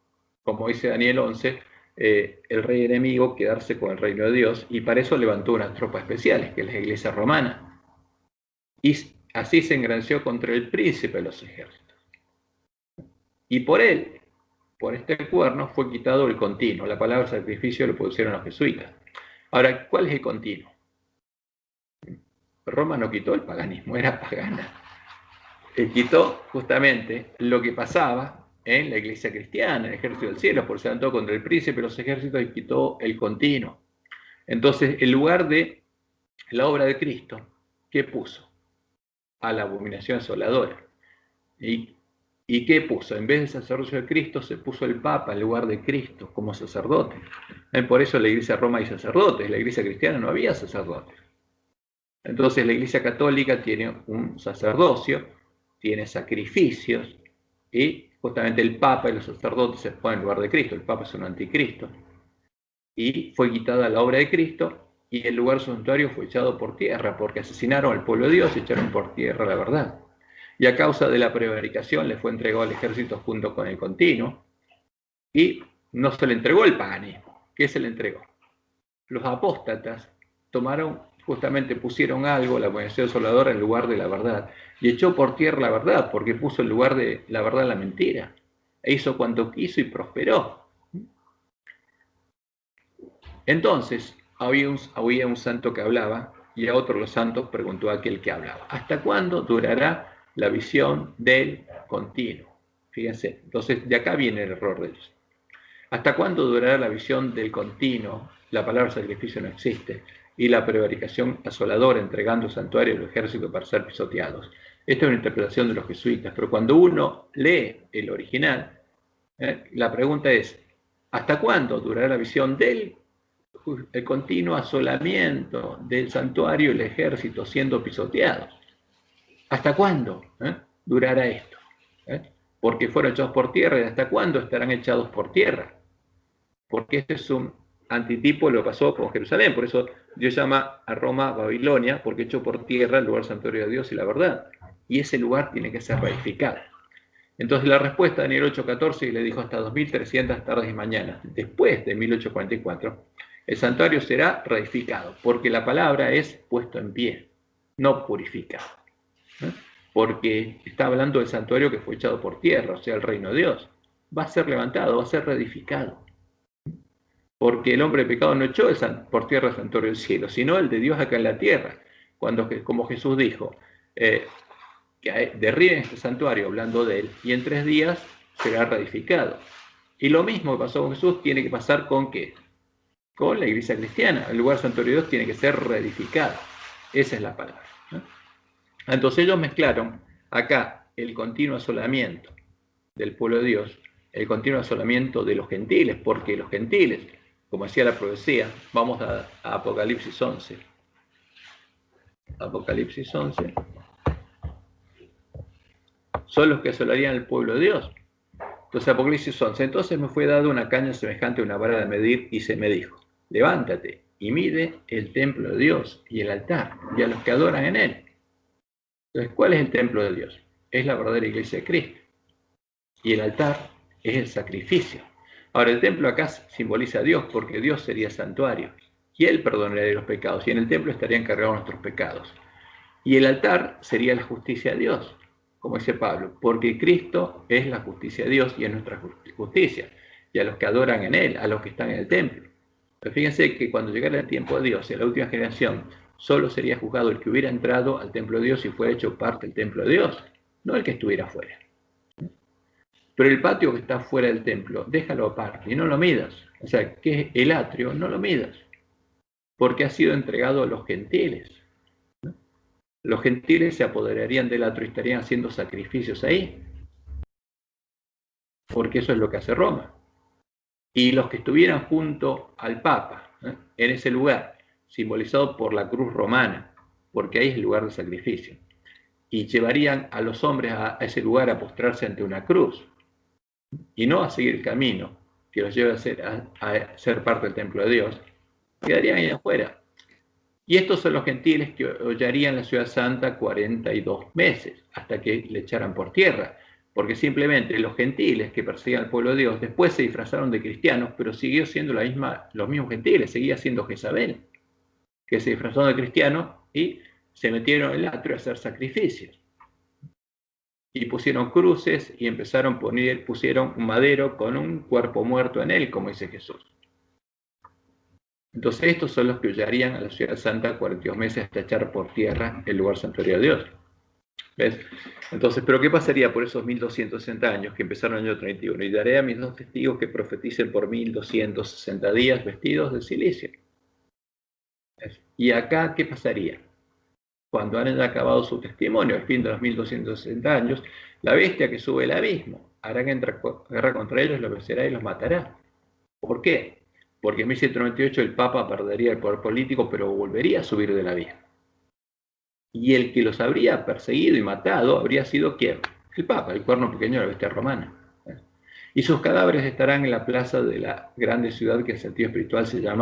como dice Daniel 11, el rey enemigo quedarse con el reino de Dios, y para eso levantó unas tropas especiales, que es la iglesia romana. Y así se engrandeció contra el príncipe de los ejércitos. Y por él, por este cuerno, fue quitado el continuo. La palabra sacrificio lo pusieron los jesuitas. Ahora, ¿cuál es el continuo? Roma no quitó el paganismo, era pagana. Quitó justamente lo que pasaba en la iglesia cristiana, el ejército del cielo, por se levantó contra el príncipe de los ejércitos y quitó el continuo. Entonces, en lugar de la obra de Cristo, ¿qué puso? A la abominación asoladora. ¿Y qué puso? En vez del sacerdocio de Cristo, se puso el Papa en lugar de Cristo como sacerdote. Por eso en la iglesia de Roma hay sacerdotes, en la iglesia cristiana no había sacerdotes. Entonces la iglesia católica tiene un sacerdocio, tiene sacrificios, y justamente el Papa y los sacerdotes se ponen en lugar de Cristo. El Papa es un anticristo. Y fue quitada la obra de Cristo, y el lugar suntuario fue echado por tierra, porque asesinaron al pueblo de Dios y echaron por tierra la verdad. Y a causa de la prevaricación le fue entregado al ejército junto con el continuo, y no se le entregó el paganismo. ¿Qué se le entregó? Los apóstatas tomaron justamente pusieron algo, la Organización Desoladora, en lugar de la verdad. Y echó por tierra la verdad, porque puso en lugar de la verdad la mentira. E hizo cuanto quiso y prosperó. Entonces, había un santo que hablaba, y a otro de los santos preguntó a aquel que hablaba: ¿hasta cuándo durará la visión del continuo? Fíjense, entonces de acá viene el error de ellos. ¿Hasta cuándo durará la visión del continuo? La palabra sacrificio no existe. Y la prevaricación asoladora, entregando el santuario al ejército para ser pisoteados. Esta es una interpretación de los jesuitas, pero cuando uno lee el original, la pregunta es: ¿hasta cuándo durará la visión del continuo asolamiento del santuario y el ejército siendo pisoteados? ¿Hasta cuándo durará esto? Porque fueron echados por tierra, ¿y hasta cuándo estarán echados por tierra? Porque este es un antitipo de lo que pasó con Jerusalén. Por eso Dios llama a Roma Babilonia, porque echó por tierra el lugar santuario de Dios y la verdad. Y ese lugar tiene que ser reedificado. Entonces la respuesta de Daniel 8:14 le dijo: hasta 2300 tardes y mañanas, después de 1844, el santuario será reedificado, porque la palabra es puesto en pie, no purificado. Porque está hablando del santuario que fue echado por tierra, o sea, el reino de Dios. Va a ser levantado, va a ser reedificado. Porque el hombre de pecado no echó por tierra el santuario del cielo, sino el de Dios acá en la tierra. Cuando, como Jesús dijo, que derriben este santuario, hablando de él, y en 3 días será reedificado. Y lo mismo que pasó con Jesús tiene que pasar con ¿qué? Con la iglesia cristiana. El lugar santuario de Dios tiene que ser reedificado. Esa es la palabra. Entonces ellos mezclaron acá el continuo asolamiento del pueblo de Dios, el continuo asolamiento de los gentiles, porque los gentiles, como decía la profecía, vamos a Apocalipsis 11. Apocalipsis 11. Son los que asolarían al pueblo de Dios. Entonces, Apocalipsis 11. Entonces me fue dado una caña semejante a una vara de medir, y se me dijo: levántate y mide el templo de Dios y el altar, y a los que adoran en él. Entonces, ¿cuál es el templo de Dios? Es la verdadera iglesia de Cristo. Y el altar es el sacrificio. Ahora, el templo acá simboliza a Dios, porque Dios sería santuario, y Él perdonaría los pecados, y en el templo estarían cargados nuestros pecados. Y el altar sería la justicia de Dios, como dice Pablo, porque Cristo es la justicia de Dios y es nuestra justicia, y a los que adoran en Él, a los que están en el templo. Pero fíjense que cuando llegara el tiempo de Dios, en la última generación, solo sería juzgado el que hubiera entrado al templo de Dios y fuera hecho parte del templo de Dios, no el que estuviera fuera. Pero el patio que está fuera del templo, déjalo aparte y no lo midas. O sea, que es el atrio, no lo midas, porque ha sido entregado a los gentiles. Los gentiles se apoderarían del atrio y estarían haciendo sacrificios ahí, porque eso es lo que hace Roma. Y los que estuvieran junto al Papa, en ese lugar, simbolizado por la cruz romana, porque ahí es el lugar de sacrificio, y llevarían a los hombres a ese lugar a postrarse ante una cruz, y no a seguir el camino que los lleve a ser parte del templo de Dios, quedarían ahí afuera. Y estos son los gentiles que hollarían la ciudad santa 42 meses, hasta que le echaran por tierra, porque simplemente los gentiles que perseguían al pueblo de Dios después se disfrazaron de cristianos, pero siguió siendo los mismos gentiles, seguía siendo Jezabel, que se disfrazaron de cristianos y se metieron en el atrio a hacer sacrificios. Y pusieron cruces y pusieron un madero con un cuerpo muerto en él, como dice Jesús. Entonces estos son los que hullarían a la ciudad santa 42 meses hasta echar por tierra el lugar santuario de Dios. ¿Ves? Entonces, ¿pero qué pasaría por esos 1260 años que empezaron en el año 31? Y daré a mis 2 testigos que profeticen por 1260 días vestidos de silicio. ¿Ves? Y acá, ¿qué pasaría? Cuando han acabado su testimonio, al fin de los 1260 años, la bestia que sube el abismo hará guerra contra ellos, los vencerá y los matará. ¿Por qué? Porque en 1798 el Papa perdería el poder político, pero volvería a subir del abismo. Y el que los habría perseguido y matado habría sido ¿quién? El Papa, el cuerno pequeño de la bestia romana. Y sus cadáveres estarán en la plaza de la grande ciudad que en sentido espiritual se llama